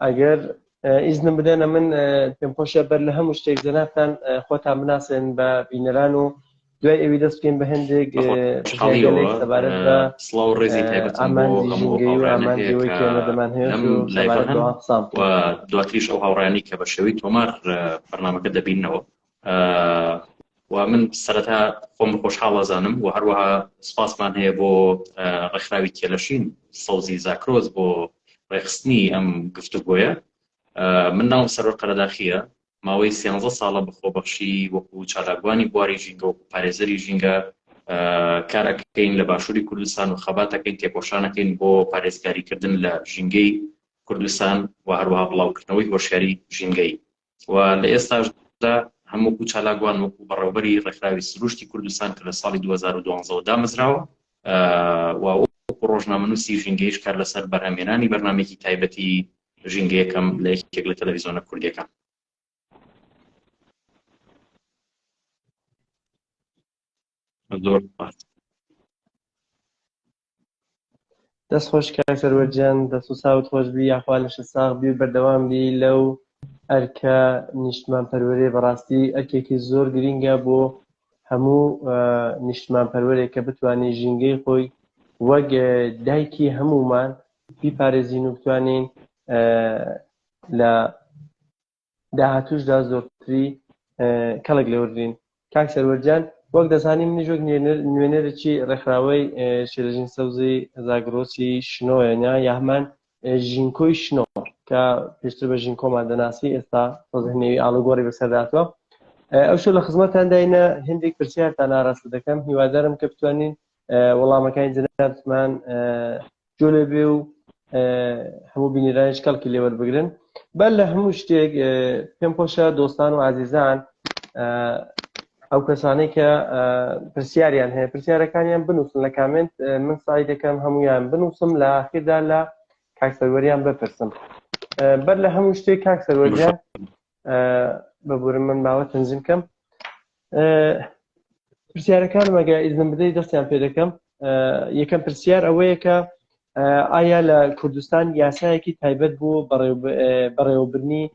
ئەگەر ئیزنم بدەنە من پێم خۆشە بەر لە هەموو شتێک جەنابتان خۆتان بناسێن بە بینەران و دوای ئەوی دەست بکەین بە هەندێک پرسیارگەلێک سەبارەت بە ئامانجی ژینگەی و ئامانجیەوەی کە ئێمە هەیە و سەبارەت بەوان قسام و دواتریش ئەو هاوڕێیانی کە بە شێوەی تۆمار بەرنامەکە دەبینەوە و من سەرەتا خۆم خۆشحاڵ ئەزانم و هەروەها سپاسمان هەیە بۆ ڕێکخراوی کێلەشین سەوزی زاکرۆز بۆ ڕێخستنی ئەم گفتوگۆیە. من ناوم سەرۆر قەرەداخیە، ماوەی 13 ساڵە بەخۆبەخشی وەکو چالاکوانی بواری ژینگە و پارێزەری ژینگە کارەکەین لە باشووری کوردستان و خەباتەکەین تێپۆشانەکەین بۆ پارێزگاریکردن لە ژینگەی کوردستان و هەروەها بڵاوکردنەوەی هۆشیاری ژینگەی. و لە ئێستاشدا هەموو چالاکوان وەکو بەڕێوەبەری ڕێکخراوی سروشتی کوردستان کە لە ساڵی 2012 دامەزراوە و وەکو ڕۆژنامەنووسی ژینگەیش کار لەسەر بەرهەمهێنانی بەرنامێکی تایبەتی ژینگەیەکەم لە یەکێک لە تەلەڤیزیۆنە کوردیەکان. زۆر دەست خۆش کاک سەروەرجان، دەست و چاوت خۆش بی، یاخوا لەشە ساغ بی و بەردەوام بی لەو ئەرکە نیشتمانپەروەرێ. بەڕاستی ئەرکێکی زۆر گرینگە بۆ هەموو نیشتمانپەروەرێک کە بتوانێت ژینگەی خۆی وەک دایکی هەموومان بیپارێزین و بتوانین لە داهاتووشدا زۆرتری کەڵک لێوەرگرین. کاک سەروەرجان، وەک دەزانین منیش وەک نوێنەرێکی ڕێکخراوەی شێرەژین سەوزی زاگرۆسی شنۆیە یا هەمان ژینکۆی شنۆ کە پێشتر بە ژینکۆمان دەناسی، ئێستا ڕۆژهێنێوی ئاڵوگۆڕی بەسەرداتوە. ئەو شەو لە خزمەتانداینە هەندێک پرسیارتان ئاراستە دەکەم، هیوادارم کە بتوانین وەڵامەکانی جەنابتمان جۆ لێ بێ و هەموو بینیرانیش کەڵکی لێوەربگرن. بەر لە هەموو شتێک پێم خۆشە دۆستان و عزیزان ئەو کەسانەی کە پرسیاریان هەیە پرسیارەکانیان بنووسن لە کامنت، من سعی دەکەم هەموویان بنووسم لە ئاخردا لە کاک سەروەریان بپرسم. بەر لە هەموو شتێک کاک سەروەریان بەبورم من باوە تەنزیم بکەم. پرسیارەکانم ئەگە ئیزنم بدەیت دەستیان پێ دەکەم. یەکەم پرسیار ئەوەیە کە ئایا لە کوردستان یاسایەکی تایبەت بوو بەڕێوەبردنی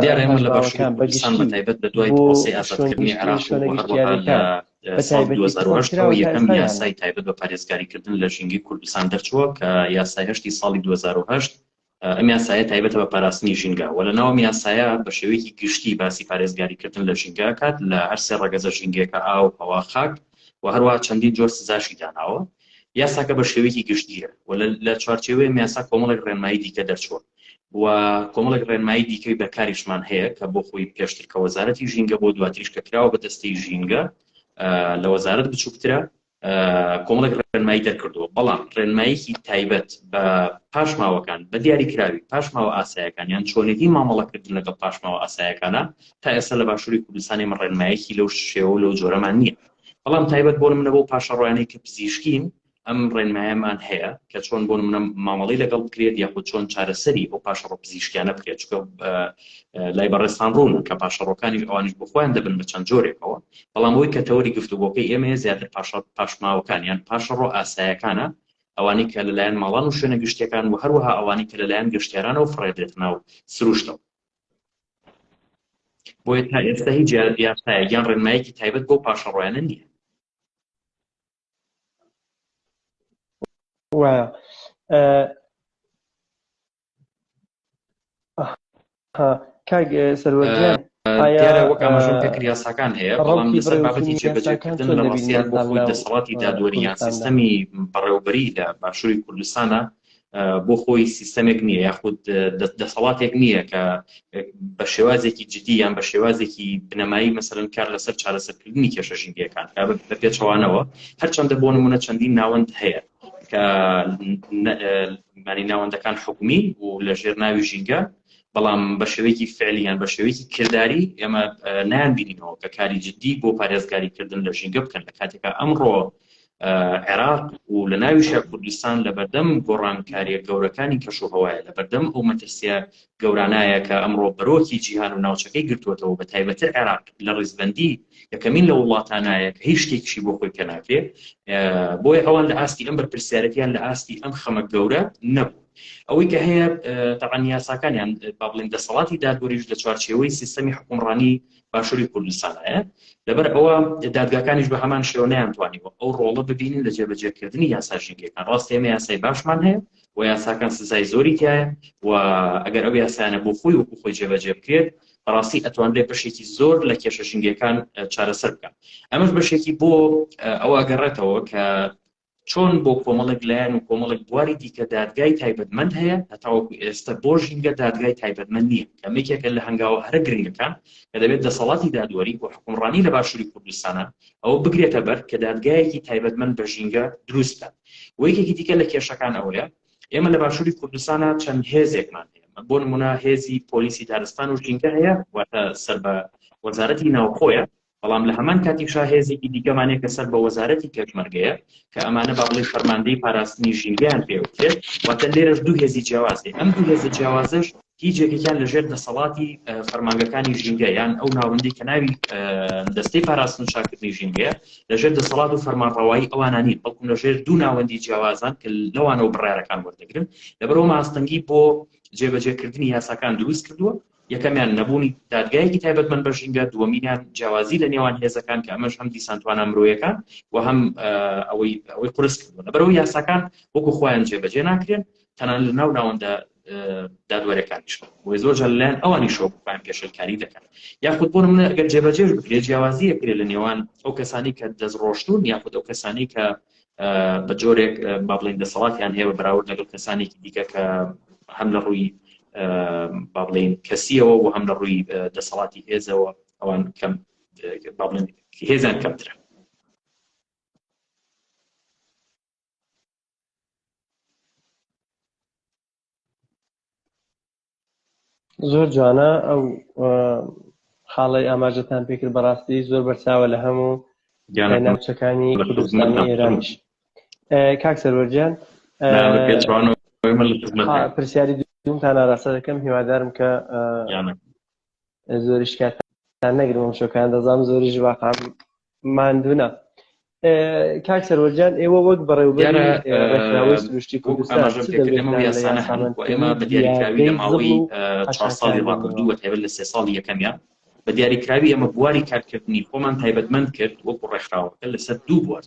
دیارە ئێمە لە باشووری کوردستان بە تایبەت بە دوای پرۆسەی ئازادکردنی عێراق و هەروەها لە ساڵی 2008 یەکەم یاسای تایبەت بە پارێزگاریکردن لە ژینگەی کوردستان دەرچووە کە یاسای هەشتی ساڵی 2008 ئەم یاسایە تایبەتە بە پاراستنی ژینگە و لەناوەم یاسایە بە شێوەیەکی گشتی باسی پارێزگاریکردن لە ژینگە کات لە هەر سێ ڕەگەزە ژینگەکە ئاو، هەوا، خاک و هەروەها چەندین جۆر سزاشی داناوە. یاساکە بە شێوەیەکی گشتیە و لە چوارچێوەی یاسا کۆمەڵێک ڕێنمایی دیکە دەرچووە و کۆمەڵێک ڕێنمایی دیکەی بەکاریشمان هەیە کە بۆ خۆی پێشتر کە وەزارەتی ژینگە بۆ دواتریش کە کراوە بە دەستەی ژینگە لە وەزارەت بچووکترە کۆمەڵێک ڕێنمایی دەرکردووە، بەڵام ڕێنماییکی تایبەت بە پاشماوەکان بە دیاریکراوی پاشماوە ئاسایەکان یان چۆنێتی مامەڵەکردن لەگەڵ پاشماوە ئاسایەکانە تا ئێستا لە باشووری کوردستانی من ڕێنماییەکی لەو شێوە و لەو جۆرەمان نییە. بەڵام تایبەت بۆ نمونە بۆ پاشەڕۆیانەی کە پزیشکین ئەم ڕێنماییمان هەیە کە چۆن بۆ نمونە مامەڵەی لەگەڵ بکرێت یاخود چۆن چارەسەری ئەو پاشەڕۆ پزیشکیانە بکرێت، چونکە لای بەڕێستان ڕوون کە پاشەڕۆکانی ئەوانیش بۆ خۆیان دەبن بە چەند جۆرێکەوە، بەڵام ئەوەی کە تەوەری گفتوگۆکەی ئێمە زیاتر پاشماوەکان یان پاشەڕۆ ئاسایەکانە، ئەوانەی کە لەلایەن ماڵان و شوێنە گشتیەکان و هەروەها ئەوانەی کە لەلایەن گەشتیارانەوە فڕێدرێت ناو سروشتەوە. بۆیە تا ئێستا هیچ یاسایەک یان ڕێنماییەکی تایبەت بۆ پاشەڕۆیانە نییە. وایە کاک سەروەرجان دیارە وەک ئاماژەم پێکرد یاساکان هەیە، بەڵام لەسەر بابەتی جێبەجێکردن لە ڕاستیات بۆ خۆی دەسەڵاتی دادوەری یان سیستەمی بەڕێوەبەری لە باشووری کوردستانە بۆ خۆی سیستەمێک نییە یاخود دەسەڵاتێک نییە کە بە شێوازێکی جدی یان بە شێوازێکی بنەمایی مەسەلەن کار لەسەر چارەسەرکردنی کێشە ژینگەیەکان بە پێچەوانەوە. هەرچەندە بۆ نمونە چەندین ناوەند هەیە کە ناوەندەکان حکومی و لە ژێر ناوی ژینگە، بەڵام بە شێوەیەکی فعلیان بە شێوەیەکی کردداری ئێمە نایانبینینەوە کە کاری جدی بۆ پارێزگاریکردن لە ژینگە بکەن لە کاتێکە ئەمڕۆ عێراق و لە ناویشە کوردستان لە بەردەم گۆڕانکاریە گەورەکانی کەشوهەوایە، لە بەردەم ئەو مەترسیە گەورانایە کە ئەمڕۆ بەرۆکی جیهان و ناوچەکەی گرتووەتەوە، بە تایبەتر عێراق لە ڕیزبەندی یەکەمین لە وڵاتانایە کە هیچ شتێکیشی بۆ خۆی پێ ناکرێت. بۆیە ئەوان لە ئاستی ئەم بەرپرسیارەتیان لە ئاستی ئەم خەمە گەورە نەبوو. ئەوەی کە هەیە تەبەن یاساکانیان با بڵێن دەسەڵاتی دادوەریش لە چوارچێوەی سیستەمی حکومڕانی باشووری کوردستانە لەبەر ئەوە دادگاکانیش بە هەمان شێوە نەیانتوانیوە ئەو ڕۆڵە ببینین لە جێبەجێکردنی یاساژینگەکان ڕاست ئێمە یاسای باشمان هەیە و یاساکان سزای زۆری تایە و ئەگەر ئەو یاسایانە بۆ خۆی وەکو خۆی جێبەجێ بکرێت بەڕاستی ئەتوانرێت بەشێکی زۆر لە کێشە ژینگەکان چارەسەر بکەن ئەمەش بەشێکی بۆ ئەوە گەڕێتەوە کە چۆن بۆ کۆمەڵێک لایەن و کۆمەڵێک بواری دیکە دادگای تایبەتمەند هەیە هەتاوەکو ئێستا بۆ ژینگە دادگای تایبەتمەند نییە کەمێکێکە لە هەنگاوە هەرە گرنگەکان کە دەبێت دەسەڵاتی دادوەری بۆ حکومڕانی لە باشووری کوردستانە ئەوە بگرێتە بەر کە دادگایەکی تایبەتمەند بە ژینگە دروستە و یەکێکی دیکە لە کێشەکان ئەوەیە ئێمە لە باشووری کوردستانە چەند هێزێکمان هەیە بۆ نمونە هێزی پۆلیسی دارستان و ژینگە هەیە واتە سەر بە وەزارەتی ناوخۆیە بەڵام لە هەمان کاتیشا هێزێکی دیکەمانەیە کە سەر بە وەزارەتی پێشمەرگەیە کە ئەمانە با بڵێ فەرماندەی پاراستنی ژینگەیان پێوتێت واتە لێرەش دوو هێزی جیاوازێ ئەم دوو هێزە جیاوازش هیچ یەکێکیان لەژێر دەسەڵاتی فەرمانگەکانی ژینگە یان ئەو ناوەندی کە ناوی دەستەی پاراستن و چاکردنی ژینگەیە لەژێر دەسەڵات و فەرمانڕەوایی ئەوانە نین بەڵکو لەژێر دوو ناوەندی جیاوازان کە لەوانەوە بڕیارەکان وەردەگرن لەبەرەوە ماستەنگی بۆ جێبەجێکردنی یاساکان دروست کردووە یەکەمیان نەبوونی دادگایەکی تایبەتمەند بە ژینگە دووەمینیان جیاوازی لە نێوان هێزەکان کە ئەمەش هەم دیسانتوانە مرۆیەکان و هەم ئەوەی قورس کردووە لەبەرەوە یاساکان وەکو خۆیان جێبەجێ ناکرێن تەنانەت لە ناو ناوەندە دادوەریەکانیش بۆی زۆرجار لەلایەن ئەوانی شۆکوپیان پێشەلکاری دەکەن یاخود بۆ نمونە ئەگەر جێبەجێش بکرێت جیاوازی ئەکرێت لە نێوان ئەو کەسانی کە دەستڕۆشتون یاخود ئەو کەسانی کە بە جۆرێک با بڵێن دەسەڵاتیان هەیە بەراورد لەگەڵ کەسانێکی دیکە کە هەم لە ڕووی با بڵێن کەسیەوە و هەم لە ڕووی دەسەڵاتی هێزەوە ئەوان کەم با بڵێن هێزان کەمترە زۆر جوانە ئەو خاڵی ئاماژەتان پێکرد بەڕاستی زۆر بەرچاوە لە هەموو ناوچەکانی کوردستانی ئێرانیش کاک سەروەرجان پرسیاری دومتان ئاراستە دەکەم هیوادارم کە زۆری شکاتان نەگرم شۆکان دەزانم زۆریش واقعا ماندوونە کاک سەروەرجان ئێوە وەک بەڕێوەبەری ڕێکخراوەی سروشتی کوردستان ئێمە بە دیاریکراوی لە ماوەی 4 ساڵی ڕابردووە تایبەت لە 3 ساڵی یەکەمیان بە دیاریکراوی ئەمە بواری کارکردنی خۆمان تایبەتمەند کرد وەکو ڕێکخراوەکە لەسەر دوو بوار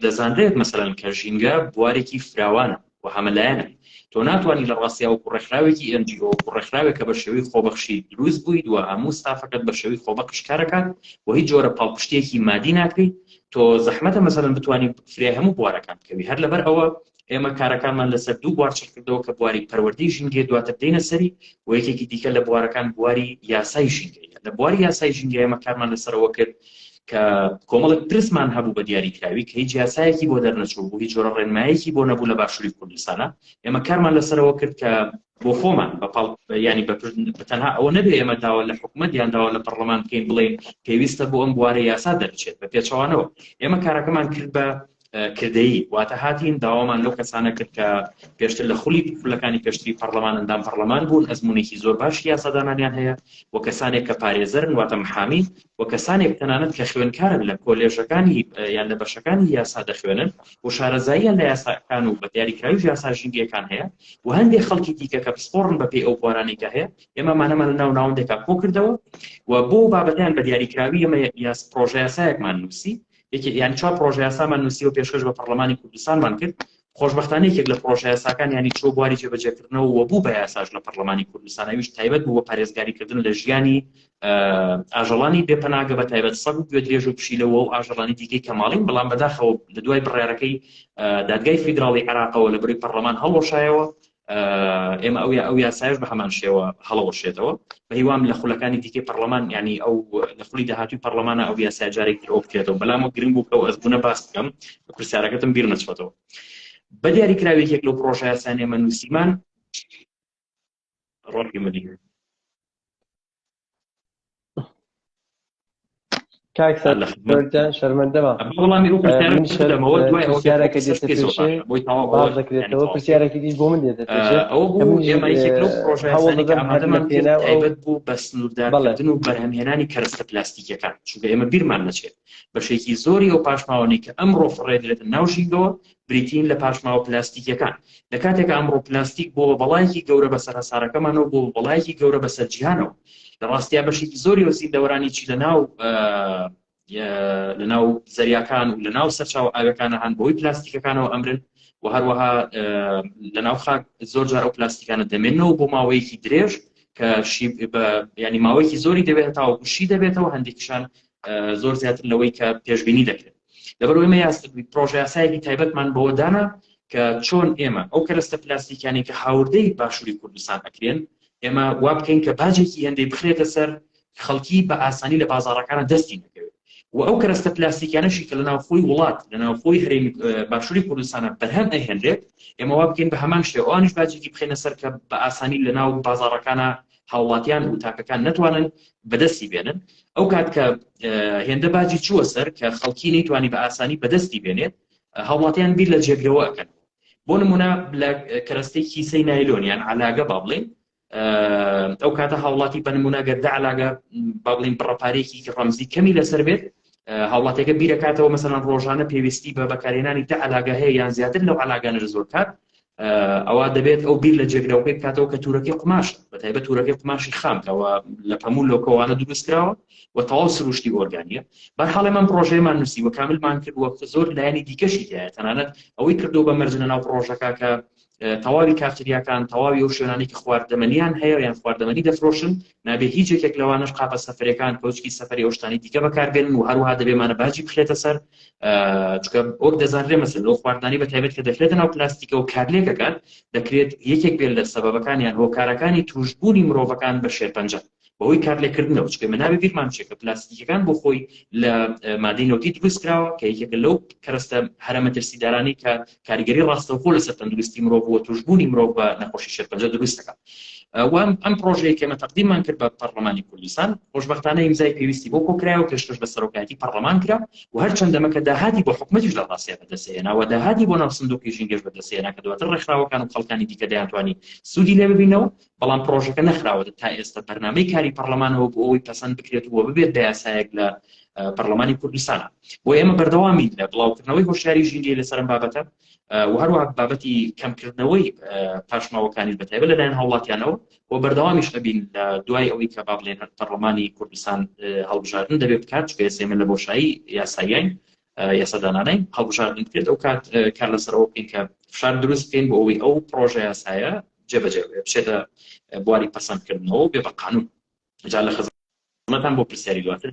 دەزانرێت مەسەلەن کە ژینگە بوارێکی فراوانە و هەمەلایەنە تۆ ناتوانانی لە ڕاستیا وەکو ڕێکخراوێکی NGO وەکو ڕێکخراوێکە بە شێوەی خۆبەخشی دروست بوویت و هەموو ستافەکەت بە شێوەی خۆبەخش کارەکات و هیچ جۆرە پاڵپشتێکی مادی ناکەیت تۆ زەحمەتە مەسەلەن بتوانانی فرێ هەموو بوارەکان بکەوی هەر لەبەر ئەوە ئێمە کارەکانمان لەسەر دوو بوار چڕ کردەوە کە بواری پەروەردەی ژینگە دواتر دێنە سەری و یەکێکی دیکە لە بوارەکان بواری یاسای ژینگەیە لە بواری یاسای ژینگە ئێمە کارمان لەسەرەوە کرد کە کۆمەڵێک پرسمان هەبوو بە دیاریکراوی کە هیچ یاسایەکی بۆ دەرنەچوو بوو هیچ جۆرە ڕێنمایەکی بۆ نەبوو لە باشووری کوردستانە ئێمە کارمان لەسەرەوە کرد کە بۆ خۆمان ینی بەتەنها ئەوە نەبێ ئێمە داوا لە حکومەت یان داوا لە پەرلەمان بکەین بڵێن پێویستە بۆ ئەم بوارە یاسا دەرچێت بە پێچەوانەوە ئێمە کارەکەمان کرد بە کردەیی واتە هاتین داوامان لەو کەسانە کرد کە پێشتر لە خولی پولەکانی پێشتری پەرلەمان ئەندام پەرلەمان بوون ئەزمونێکی زۆر باشی یاسادانانیان هەیە و کەسانێک کە پارێزەرن واتە محامی و کەسانێک تەنانەت کە خوێندکارن لە کۆلێژەکانی یان لە بەشەکانی یاسا دەخوێنن و شارەزاییان لە یاساکان و بە دیاریکراوی یاسا ژینگەکان هەیە و هەندێک خەڵکی دیکە کە پسپۆڕن بەپێی ئەو بوارانێک کە هەیە ئێمەمانەمان لە ناو ناوەندێکا کۆ کردەوە و بۆ بابەتیان بە دیاریکراوی ئێمە پرۆژە یاسایەکمان نووسی یعنی چوار پرۆژە یاسامان نووسی و پێشکەش بە پەرلەمانی کوردستانمان کرد خۆشبەختانە یەکێک لە پرۆژە یاساکان ینی چۆ بواری جێبەجێکردنەوە و بوو بە یاساژ لە پەرلەمانی کوردستان ئەویش تایبەت بوو بە پارێزگاریکردن لە ژیانی ئاژەڵانی بێپەناگە بە تایبەت سەگ و گوێدرێژ و پشیلەوە و ئاژەڵانی دیکەی کەماڵین بەڵام بەداخەوە لە دوای بڕیارەکەی دادگای فیدراڵی عێراقەوە لە بەرووی پەرلەمان هەڵوەشایەوە ئێمە ئەو یاسایش بە هەمان شێوە هەڵەوەشێتەوە بە هیوام لە خولەکانی دیکەی پەرلەمان ینی ئەو لە خولی داهاتووی پەرلەمانە ئەو یاسای جارێکی ئەو بکرێتەوە بەلامە گرنگ بوو کە ئەو ئەزبوونە باس بکەم پرسیارەکەتم بیر نەچێتەوە بە دیاریکراوێکێک لەو پرۆژە یاسایان ئێمە نووسیمان ڕۆژی مدی کاک سەروەرجان شەرمەندەمە پرسیارێکی دیش بۆ من دێتێت ئەوە بوو ئێمە یەکێک لەو پرۆژە یاسایانی کە ئامادەمان کرد تایبەت بوو بە سنووردارکردن و بەرهەمهێنانی کەرەستە پلاستیکیەکان چونکە ئێمە بیرمان نەچێت بەشێکی زۆری ئەو پاشماوەی کە ئەمڕۆ فڕێدرێتە ناو ژینگەوە بریتین لە پاشماوە پلاستیکیەکان لە کاتێک ئەمڕۆ پلاستیک بۆ بەڵایەکی گەورە بەسەر هەسارەکەمانەوە بۆ بەڵایەکی گەورە بەسەر جیهانەوە لە ڕاستیا بەشێکی زۆری وەزیندەوەرانیی لەناو زەریاکان و لەناو سەرچاو ئاوەکانە هەن بۆی پلاستیکەکانەوە ئەمرن و هەروەها لەناو خاک زۆر جار ئەو پلاستیکانە دەمێنەوە بۆ ماوەیەکی درێژ کە ینی ماوەیەکی زۆری دەبێت تاوە گوشی دەبێتەوە هەندێکیشان زۆر زیاتر لەوەی کە پێشبینی دەکرێت لەبەرەوەی ئێمە پرۆژە یاسایەکی تایبەتمان بەوە دانا کە چۆن ئێمە ئەو کەرەستە پلاستیکیانی کە هاوردەی باشووری کوردستان ئەکرێن ئێمە وا بکەین کە باجێکی هەندێک بخرێتە سەر خەڵکی بە ئاسانی لە بازاڕەکانە دەستی نەکەوێت و ئەو کەرەستە پلاستیکیانەشی کە لەناوخۆی وڵات لەناوخۆی هەرێمی باشووری کوردستانە بەرهەم ئەهێنرێت ئێمە وا بکەین بە هەمان شێوە ئەوانیش باجێکی بخێنە سەر کە بە ئاسانی لەناو بازاڕەکانە هاوڵاتیان و تاکەکان نەتوانن بەدەستی بێنن ئەو کات کە هێندە باجی چووە سەر کە خەڵکی نەیتوانی بە ئاسانی بەدەستی بێنێت هاوڵاتیان بیر لە جێگرەوە ئەکەن بۆ نمونە لە کەرەستەی کیسەی نایلۆنیان علاگە با بڵێن ئەو کاتە هاوڵاتی بە نمونە گەردە علاگە با بڵێن بڕەپارێکی ڕەمزی کەمی لەسەر بێت هاوڵاتێکە بیرەکاتەوە مەسەڵەن ڕۆژانە پێویستی بە بەکارهێنانی دە علاگە هەیە یان زیاتر لەو علاگانە زۆر کات ئەوە دەبێت ئەو بیر لە جێگرەوەی بکاتەوە کە تورەکەی قماش بەتایبەت تورەکەی قماشی خامکەوە لە پەموو لۆکەوانە دروستکراوە و تەواو سروشتی ئۆرگانیە بەرحاڵ ئێمە پرۆژەیەمان نووسی و کاملمان کردووە زۆر لایەنی دیکەشی هەیە تەنانەت ئەوەی کردو بە مەرجە ناو پرۆژەکە کە تەواوی کافتریاکان تەواوی ئەو شوێنانی کە خواردەمەنیان هەیە یان خواردەمەنی دەفرۆشن نابێ هیچ یەکێک لەوانش قاپە سەفەرەکان کۆچکی سەفەری ئەو شتانی دیکە بەکاربێنن و هەروەها دەبێمانە باجی بخرێتە سەر چکە ئەو دەزانرێ مەسەن لەو خواردانی بەتایبەت کە دەخرێتە ناو پلاستیکە و کارلێکەکان دەکرێت یەکێک بێت لە سەبەبەکان یان هۆکارەکانی توشبوونی مرۆڤەکان بە شێرپەنجە بەهۆی کارلێکردنەوە چکە منابێ بیرمان بچێت کە پلاستیکەکان بۆ خۆی لە مادەی نەوتی دروستکراوە کە یەکێک لەو کەرەستە هەرە مەترسیدارانی کە کاریگەری ڕاستەوخۆ لەسەر تەندروستی مرۆڤ و توشبوونی مرۆڤ بە نەخۆشی شێرپەنجە دروست دەکات ئەم پرۆژەیە کە ئێمە تەقدیممان کرد بە پەرلەمانی کوردستان خۆشبەختانە ئیمزای پێویستی بۆ کۆکرایەوە پێشکەش بە سەرۆکایەتی پەرلەمان کرا و هەر چەندەمە کە داهاتی بۆ حکومەتیش لە ڕاستیە بەدەستهێنا و داهاتی بۆ ناو سندوقی ژینگەش بەدەستهێنا کە دواتر ڕێکخراوەکان و خەڵکانی دیکە دەیانتوانی سوودی لێ ببینەوە بەڵام پرۆژەکە نەخراوە تا ئێستا بەرنامەی کاری پەرلەمانەوە بۆ ئەوەی پەسەند بکرێت و ببێت بە یاسایەک لە پەرلەمانی کوردستانە بۆ ئێمە بەردەوامی لە بڵاوکردنەوەی هۆشیاری ژینگەی لەسەر ئەم بابەتە و هەروەها بابەتی کەمکردنەوەی پاشماوەکانی بەتایبەت لەلایەن هاوڵاتیانەوە بۆ بەردەوامیش ئەبین لە دوای ئەوەی کە با بڵێن پەرلەمانی کوردستان هەڵبژاردن دەبێت بکات چکە ئێمە لە بۆشایی یاساییان یاسادانانەی هەڵبژاردن بکرێت ئەو کات کار لەسەرەوە بکەین کە فشار دروست بکەین بۆ ئەوەی ئەو پرۆژە یاسایە جێبەجێ بچێتە بواری پەسەندکردنەوە بێ بە قانون جا لە خزمەتان بۆ پرسیاری دواتر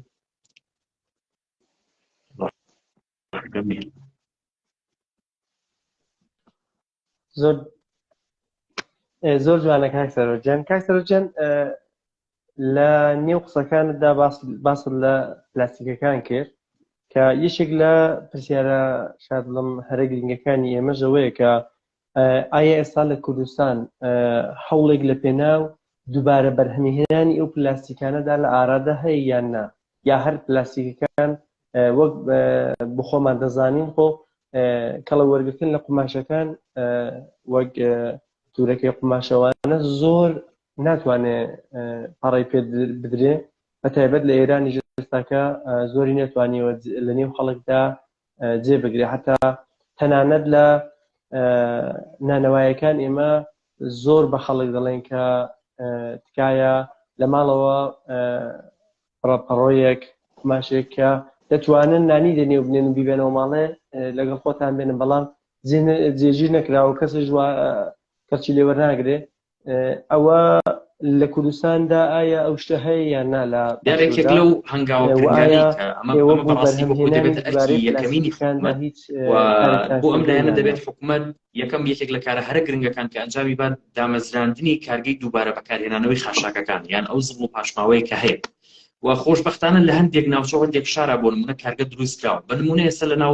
زۆر جوانە کاک سەرۆجان. کاک سەرۆجان لە نێو قسەکانتدا باس لە پلاستیکەکان کرد کە یەکێک لە پرسیارە شاید بڵم هەرە گرنگەکانی ئێمەش ئەوەیە کە ئایا ئێستا لە کوردستان هەوڵێک لە پێناو دووبارە بەرهەمهێنانی ئەو پلاستیکانەدا لە ئارادا هەیە یان نا یا هەر پلاستیکەکان وەک بخۆمان دەزانین خۆ کەڵە وەرگتن لە قماشەکان وەک تورەکەی قماشەوانە زۆر ناتوانێت پەڕی پێ بدرێ بەتایبەت لە ئێرانی ژێستاکە زۆری نێتوانیوە لە نێو خەڵکدا جێبگرێ حتا تەنانەت لە نانەوایەکان ئێمە زۆر بە خەڵک دەڵێن کە تکایە لە ماڵەوە پەڕۆیەک قماشێک کە دەتوانن نانی دێنێ و بنێن و بیبێنەوە ماڵێ لەگەڵ خۆتان بێنن بەڵام جێژیر نەکراوە کەسش کەرچی لێوەرناگرێ ئەوە لە کوردستاندا ئایا ئەو شتە هەیە یان نا لە یارێکێک لەو هەنگاوەکردانی کە ئەمە بەڕاستی بۆ خۆی دەبێت ئەرکی یەکەمینی حکومەت بۆ ئەم لایەنە دەبێت حکومەت یەکەم یەکێک لە کارە هەرە گرنگەکان کە ئەنجامی بات دامەزراندنی کارگەی دووبارە بەکارهێنانەوەی خاشاکەکان یان ئەو زڵ و پاشماوەیە کە هەیە و خۆشبەختانە لە هەندێک ناوچە هەندێک شارە بۆ نمونە کارگە دروستکراوە بە نمونە ئێستا لە ناو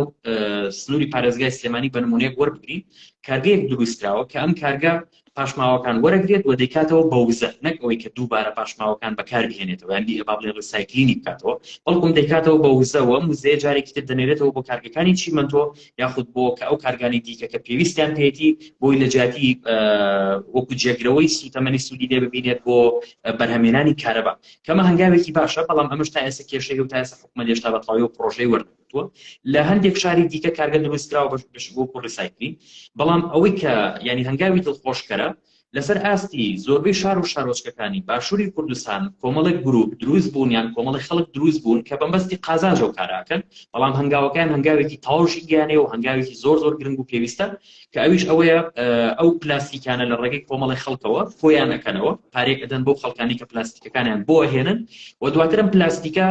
سنووری پارێزگای سلێمانی بە نمونەیەک وەربگرین کارگەیەک دروستکراوە کە ئەم کارگە پاشماوەکان وەرەگرێت و دەیکاتەوە بە وزە نەک ئەوەی کە دووبارە پاشماوەکان بەکاربهێنێتەوە یان با بڵێن ریسایکلینی بکاتەوە بەڵکوم دەیکاتەوە بە وزەوە موزەیە جارێکی تر دەنێرێتەوە بۆ کارگەکانی چیمەنتۆ یاخود بۆ کە ئەو کارگانی دیکە کە پێویستیان پێێتی بۆی لە جیاتی وەکو جێگرەوەی سوتەمەنی سوودی لێ ببینێت بۆ بەرهەمێنانی کارەبا کەمە هەنگاوێکی باشە بەڵام ئەمەش تا ئێستا کێشەی و تا ئێستا حکومەت هێشتا بەتەواوی و پرۆژەی وەرگرتووە لە هەندێک شاری دیکە کارگە دروستکراوە بۆ ریسایکلین بەڵام ئەوەی کە ینی هەنگاوی دڵخۆشکەرە لەسەر ئاستی زۆربەی شار و شارۆچکەکانی باشووری کوردستان کۆمەڵێک گروپ دروست بوون یان کۆمەڵی خەڵک دروست بوون کە بەمبەستی قازانج و کاراکەن بەڵام هەنگاوەکان هەنگاوێکی تاوشی گیانێ و هەنگاوێکی زۆر گرنگ و پێویستە کە ئەویش ئەوەیە ئەو پلاستیکانە لە ڕێگەی کۆمەڵی خەڵکەوە خۆیان ئەکەنەوە پارێک ئەدەن بۆ خەڵکانی کە پلاستیکەکانیان بۆ هێنن و دواترم پلاستیکە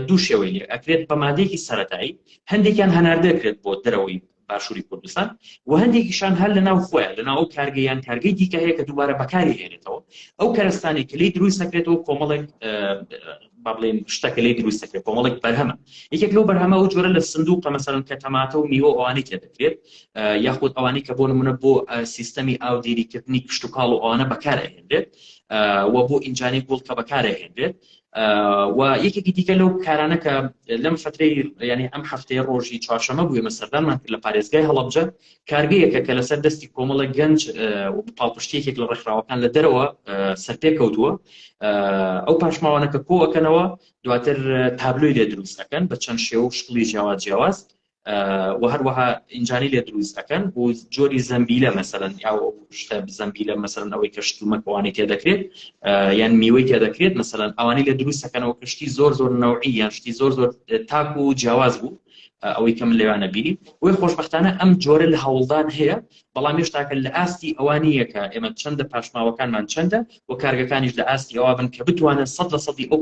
دوو شێوەی لێ ئەکرێت بە مادەیەکی سەرەتایی هەندێکیان هەناردەکرێت بۆ دەرەوەی باشووری کوردستان و هەندێکیشان هەر لەناو خۆیان لەناو ئەو کارگەیان کارگەی دیکە هەیە کە دووبارە بەکاری هێنێتەوە ئەو کەرستانی کە لی دروست نەکرێتەوە کۆمەڵێک با بڵێن شتەکە لی دروست دەکرێت کۆمەڵێک بەرهەمە یەکێک لەو بەرهەمە ئەو جۆرە لە سندوقە مەسەڵەن کە تەماتە و میوە ئەوانەی تێدەکرێت یاخود ئەوانەی کە بۆ نمونە بۆ سیستەمی ئاودێریکردنی کشت و کاڵ و ئەوانە بەکارهێنرێت و بۆ ئینجانی گوڵ کە بەکارهێنرێت و یەکێکی دیکە لەو کارانە کە لەم فترەی ینی ئەم هەفتەیە ڕۆژی چوارشەمە بووە مەسەردانمان کرد لە پارێزگای هەڵەبجە کارگەیەکە کە لەسەر دەستی کۆمەڵە گەنج و پاڵپشتێکێک لە ڕێکخراوەکان لە دەرەوە سەرپێ کەوتووە ئەو پاشماوانە کە کۆەکەنەوە دواتر تابلۆی لێ دروست دەکەن بە چەند شێوە و شکلی جیاواز و هەروەها ئینجانی لێ دروست دەکەن بۆ جۆری زەمبیلە مەسەڵەن یا شتە زەمبیلە مەسەڵەن ئەوەی کە شتومەک ئەوانەی تێدەکرێت یان میوەی تێدەکرێت مەسەڵەن ئەوانەی لێ دروست دەکەنەوە کە شتی زۆر نەوعی یان شتی زۆر تاک و جیاواز بوو ئەوەی کەم لەوانە بیری وی خۆشبەختانە ئەم جۆرە لە هەوڵدان هەیە بەڵام هێشتاکە لە ئاستی ئەوانیە کە ئێمە چەندە پاشماوەکانمان چەندە و کارگەکانیش لە ئاستی ئەوە بن کە بتوانن 100% ئەو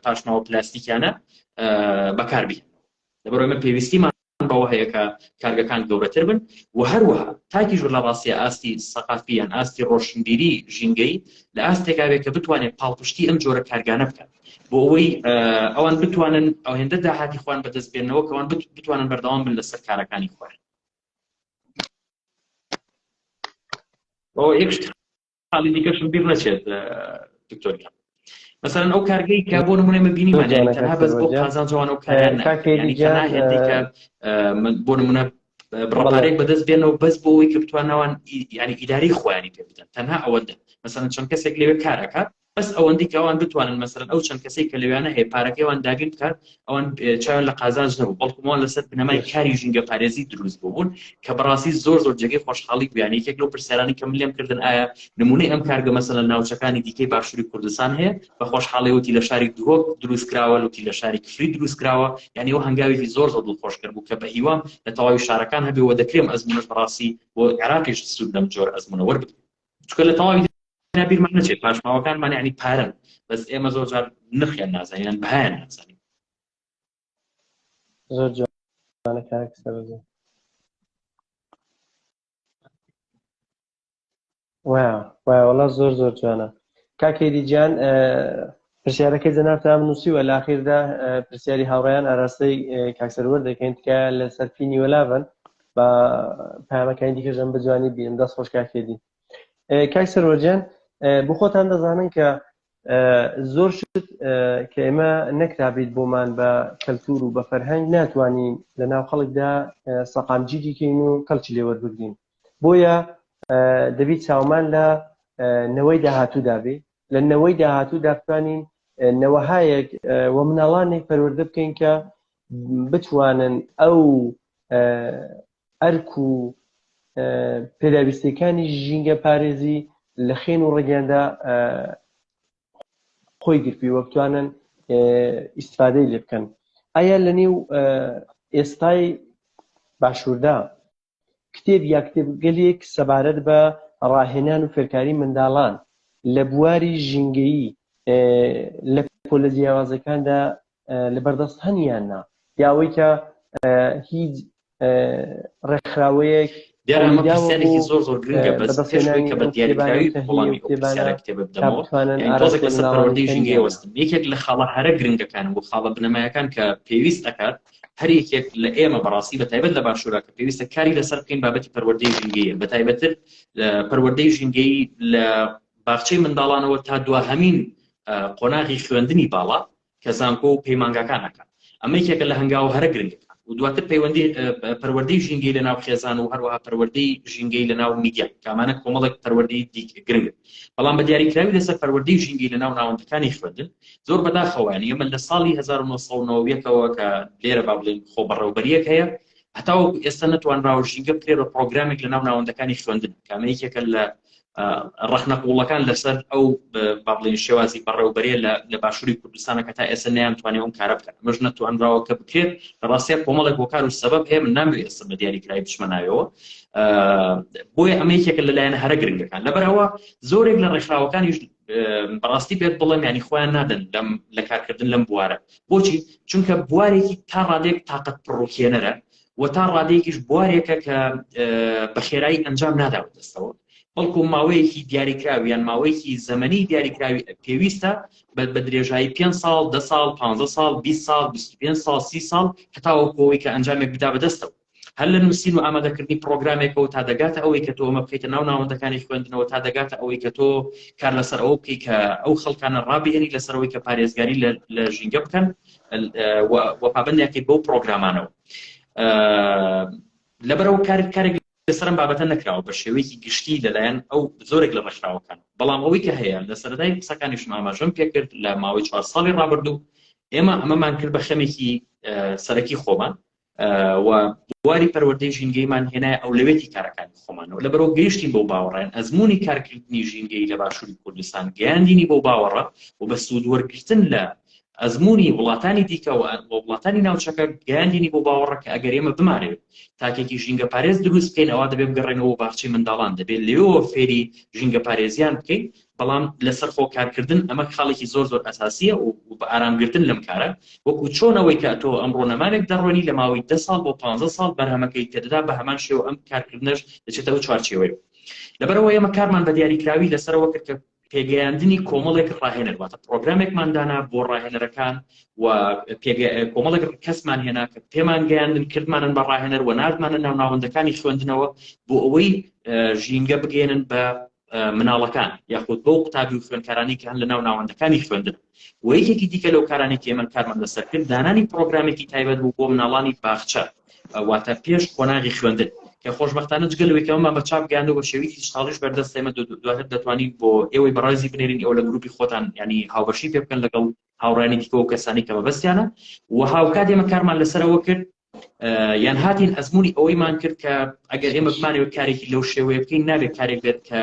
پاشماوە پلاستیکیانە بەکاربێن لەبەرەوەی ئێمە پێویستیمان بەوە هەیە کە کارگەکان گەورەتر بن و هەروەها تاکیش لە ڕاستیە ئاستی سەقافی یان ئاستی ڕۆشنبیری ژینگەی لە ئاستێکاوێت کە بتوانێت پاڵپشتی ئەم جۆرە کارگانە بکەن بۆ ئەوەی ئەوان بتوانن ئەو هێندە داهاتی خوان بەدەستبێنەوە کەوان بتوانن بەردەوام بن لەسەر کارەکانی خوان بۆ یەک حاڵی دیکەشم بیر نەچێت دکتۆریا مثلا ئەو کارگەی کە بۆ نمونە مەبینیمان یعنی تەنها بەس بۆ قازانجەوان ئەو کاریان یعنی تەنها هێندێکە بۆ نمونە بڕەپارێک بەدەست بێنەوە بەس بۆ ئەوەی کە بتوانەوان یعنی ئیداری خۆیانی پێ بدەن تەنها ئەوەندە مثلا چەند کەسێک لەوێ کارەکات بەس ئەوەندەی کە ئەوان بتوانن مثلا ئەو چەند کەسێک کە لەوێیانە هەیە پارەکەیان داگیر بکات ئەوان چاویان لە قازانج نەبوو بەڵکومان لەسەر بنەمای کاری ژینگە پارێزی دروست بوون کە بەڕاستی زۆر جێگەی خۆشحاڵی بیان یەکێک لەو پرسیارانی کە من لێم کردن ئایا نمونەی ئەم کارگە مثلا ناوچەکانی دیکەی باشووری کوردستان هەیە بە خۆشحاڵی وتی لە شاری دوهۆک دروست کراوە وتی لە شاری کفری دروست کراوە یعنی ئەو هەنگاوێکی زۆر دڵخۆشکەر بوو کە بە هیوام لە تەواوی شارەکان هەبێ و دەکرێم ئەزمونەش بەڕاستی بۆ عێراقیش سوود لەم جۆر ئەزمونە وەربگرێت چونکە لە تەواوی بیرمان نەچێت پاشماوەکانمان یعنی پارەن بەس ئێمە زۆر جار نرخیان نازانین بەهایان نازانین زۆر جوانە کارێک سەرۆزە وڵا زۆر جوانە کاکەیدی گیان پرسیارەکەی جەنابتان نووسیوە لە ئاخیردا پرسیاری هاوڕێیان ئاراستەی کاکسەروەر دەکەین کە لە سەرفینی وەلاون بە پامەکانی دیکەژەم بجوانی بین دەست خۆش کاکێدی کاکسەروەر گیان بۆ خۆتان دەزانن کە زۆر شت کە ئێمە نەکرابیت بۆمان بە کەلتور و بە فەرهەنگ ناتوانین لە ناو خەڵکدا سەقامجی دیکەین و کەلکی لێ وەربگرین بۆیە دەبیت چاومان لە نەوەی داهاتوودا بێ لە نەوەی داهاتوودا بتوانین نەوەهایەک و مناڵانێک پەروەردە بکەین کە بتوانن ئەو ئەرک و پێداویستەکانی ژینگە پارێزی لە خێن و ڕێگەیاندا خۆی گرپی وە بتوانن ئیسفادەی لێ بکەن ئایا لە نێو ئێستای باشووردا کتێب یا کتێبگەلێک سەبارەت بە ڕاهێنان و فێرکاری منداڵان لە بواری ژینگەیی لە پۆلە جیاوازەکاندا لەبەردەست هەنیاننا یاوەی کە هیچ ڕێکخراوەیەک دیارە پرسیارێکی زۆر گرنگە بەس پێشەوەی کە بە دیاریکراوی وەڵامی ئەو پرسیارە کتێبە بدەمەوە تۆزێک لەسەر پەروەردەی ژینگەی وەستم یەکێک لە خاڵە هەرە گرنگەکان و خاڵە بنەمایەکان کە پێویست دەکات هەر یەکێک لە ئێمە بەڕاستی بەتایبەت لە باشوورا کە پێویستە کاری لەسەر بکەین بابەتی پەروەردەی ژینگەیە، بەتایبەتتر پەروەردەی ژینگەی لە باخچەی منداڵانەوە تا دواهەمین قۆناغی خوێندنی باڵا کە زانکۆ و پەیمانگاکانەکە. ئەمە یەکێکە لە هەنگاو هەرە گرنگەکان و دواتر پەیوەندی پەروەردەی ژینگەی لە ناو خێزان و هەروەها پەروەردەی ژینگەی لە ناو میدیا کامانە کۆمەڵێک پەروەردەی گرنگن. بەڵام بە دیاریکراوی لەسەر پەروەردەی ژینگەی لە ناو ناوەندەکانی خوێندن زۆر بەداخەوەیان ئێمە لە ساڵی 1990ەوە کە لێرە با بڵێن خۆبەڕێوەبەریەک هەیە هەتا ئێستا نەتوانراوە ژینگە بکرێتە پرۆگرامێک لە ناو ناوەندەکانی خوێندن کامە یەکێکە لە ڕەخنەقوڵەکان لەسەر ئەو با بڵێن شێوازی بەڕێوەبەریە لە باشووری کوردستانە کە تا ئێستا نەیانتوانێت ئەم کارە بکەن. ئەمەش نەتوانراوە کە بکرێت لە ڕاستیە کۆمەڵێک هۆکار و سەبەب هەیە من نامەوێت ئێستا بە دیاریکراوی بچمە ناوێەوە. بۆیە ئەمە یەکێکە لەلایەن هەرە گرنگەکان. لەبەرەوە زۆرێک لە ڕێکخراوەکانیش بەڕاستی پێت بڵێم ینی خۆیان نادەن لە کارکردن لەم بوارە. بۆچی؟ چونکە بوارێکی تا ڕادێک تاقەت پڕۆکێنەرە و تا ڕادەیەکیش بوارێکە کە بە خێرایی ئەنجام ناداوە دەستەوە، بەڵکو ماوەیەکی دیاریکراوی یان ماوەیەکی زەمەنی دیاریکراوی پێویستە بە درێژایی 5 ساڵ 10 ساڵ 15 ساڵ 20 ساڵ 25 ساڵ 30 ساڵ هەتاوەکەوەی کە ئەنجامێک بدا بەدەستەوە. هەر لە نووسین و ئامادەکردنی پرۆگرامێکەوە تا دەگاتە ئەوەی کە تۆ ئەمە بکەیتە ناو ناوەندەکانی خوێندنەوە، تا دەگاتە ئەوەی کە تۆ کار لەسەر ئەوە بکەی کە ئەو خەڵکانە ڕابێنی لەسەرەوەی کە پارێزگاری لە ژینگە بکەن و پابندیاکەی بەو پرۆگرامانەوە. لەبەرەوە کارێک لەسەرم بابەتە نەکراوە بە شێوەیەکی گشتی لەلایەن ئەو زۆرێک لە ڕێکخراوەکان. بەڵام ئەوەی کە هەیە لە سەرەتای قسەکانیشم ئاماژەم پێکرد لە ماوەی 4 ساڵی ڕابردوو ئێمە ئەمەمان کرد بە خەمێکی سەرەکی خۆمان و بواری پەروەردەی ژینگەیمان هێنایە ئەولەوێتی کارەکانی خۆمانەوە. لەبەرەوە گەیشتین بەو باوەڕیان ئەزمموی کارکردنی ژینگەی لە باشووری کوردستان گەیاندینی بەو باوەڕە و بە سوودوەرگرتن لە ئەزمموی وڵاتانی دیکە و وڵاتانی ناوچەکە گەیاندینی بۆ باوەڕە کە ئەگەر ئێمە بمارێت تاکێکی ژینگە پارێز دروست بکەین ئەوە دەبێت بگەڕێنەوە باخچەی منداڵان، دەبێت لێەوە فێری ژینگە پارێزیان بکەین. بەڵام لەسەر خۆکارکردن ئەمە خاڵێکی زۆر ئەساسیە و بە ئارامگرتن لەم کارە وەکو چۆنەوەی کە تۆ ئەمڕۆ نەمانێک دەڕۆنی لە ماوەی 10 ساڵ بۆ 15 ساڵ بەرهەمەکەی کە دەدا بە هەمان شێوە ئەم کارکردنەش دەچێتەوە چوارچێوەی. لەبەرەوە ئێمە کارمان بە دیاریکراوی لەسەرەوە کرد کە پێگەیاندنی کۆمەڵێک ڕاهێنەر واتە پرۆگرامێکمان دانا بۆ ڕاهێنەرەکان و کۆمەڵێک کەسمان هێنا کە پێمان گەیاندن کردمانن بە ڕاهێنەر و نردمانە ناو ناوەندەکانی خوێندنەوە بۆ ئەوەی ژینگە بگەێنن بە مناڵەکان یاخود بۆ قوتابی و خوێندکارانی کە هەن لە ناو ناوەندەکانی خوێندن. و یەکێکی دیکە لەو کارانێکی ئێمە کارمان لەسەر کرد دانانی پرۆگرامێکی تایبەت بوو بۆ مناڵانی باخچە واتە پێش قۆناغی خوێندن کە خۆشبەختانە جگەلەوەیکەوەمان بە چاپ گەیاندەوە بە شێوەیەکی دیجیتاڵیش بەردەست ئێمە دواتر دەتوانین بۆ ئێوەی بەڕێزی بنێرین ئێوە لە گروپی خۆتان ینی هاوبەشی پێ بکەن لەگەڵ هاوڕانی دیکەوە کەسانی کە بەبەستیانە و هاوکات ئێمە کارمان لەسەرەوە کرد یان هاتین ئەزمموی ئەوەیمان کرد کە ئەگەر ئێمە بمانەوە کارێکی لەو شێوەیە بکەین نابێت کارێک بێت کە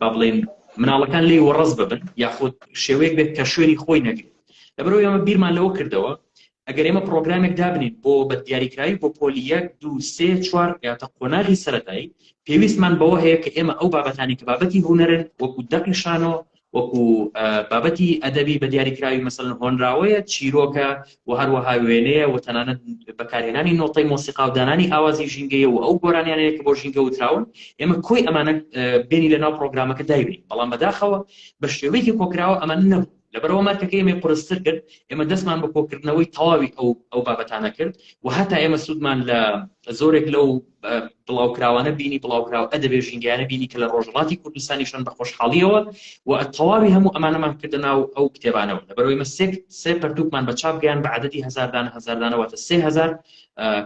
با بڵێن مناڵەکان لێی وەڕەز ببن یاخود شێوەیەک بێت کە شوێنی خۆی نەگرێت. لەبەرەوەی ئێمە بیرمان لەوە کردەوە ئەگەر ئێمە پرۆگرامێک دابنین بۆ بە دیاریکراوی بۆ پۆلی 1 2 3 4 یاتە قۆناغی سەرەتایی پێویستمان بەوە هەیە کە ئێمە ئەو بابەتانی کە بابەتی هونەرن وەکو دەقیشانەوە وەکو بابەتی ئەدەبی بە دیاریکراوی مەسەڵەن هۆنراوەیە چیرۆکە و هەروەها وێنەیە و تەنانەت بەکارهێنانی نۆتەی مۆسیقا و دانانی ئاوازی ژینگەیە و ئەو گۆرانیانەیە کە بۆ ژینگە وتراون ئێمە کۆی ئەمانە بینی لە ناو پرۆگرامەکە دایبین. بەڵام بەداخەوە بە شێوەیەکی کۆکراوە ئەمانە نەبوو. لەبەرەوە مارکەکە ئێمە قورستر کرد ئێمە دەستمان بە کۆکردنەوەی تەواوی ئەو بابەتانە کرد و هەتا ئێمە سوودمان لە زۆرێک لەو بڵاوکراوانە بینی بڵاوکراو ئەدەبێ ژینگەیانە بینی کە لە ڕۆژهەڵاتی کوردستانیشان بە خۆشحاڵیەوە و تەواوی هەموو ئەمانەمان کردە ناو ئەو کتێبانەوە. لەبەرەوەی ئێمە سێ پەرتووکمان بە چاپ گەیان بە عەدەدی هەزاردانەوەتە 3000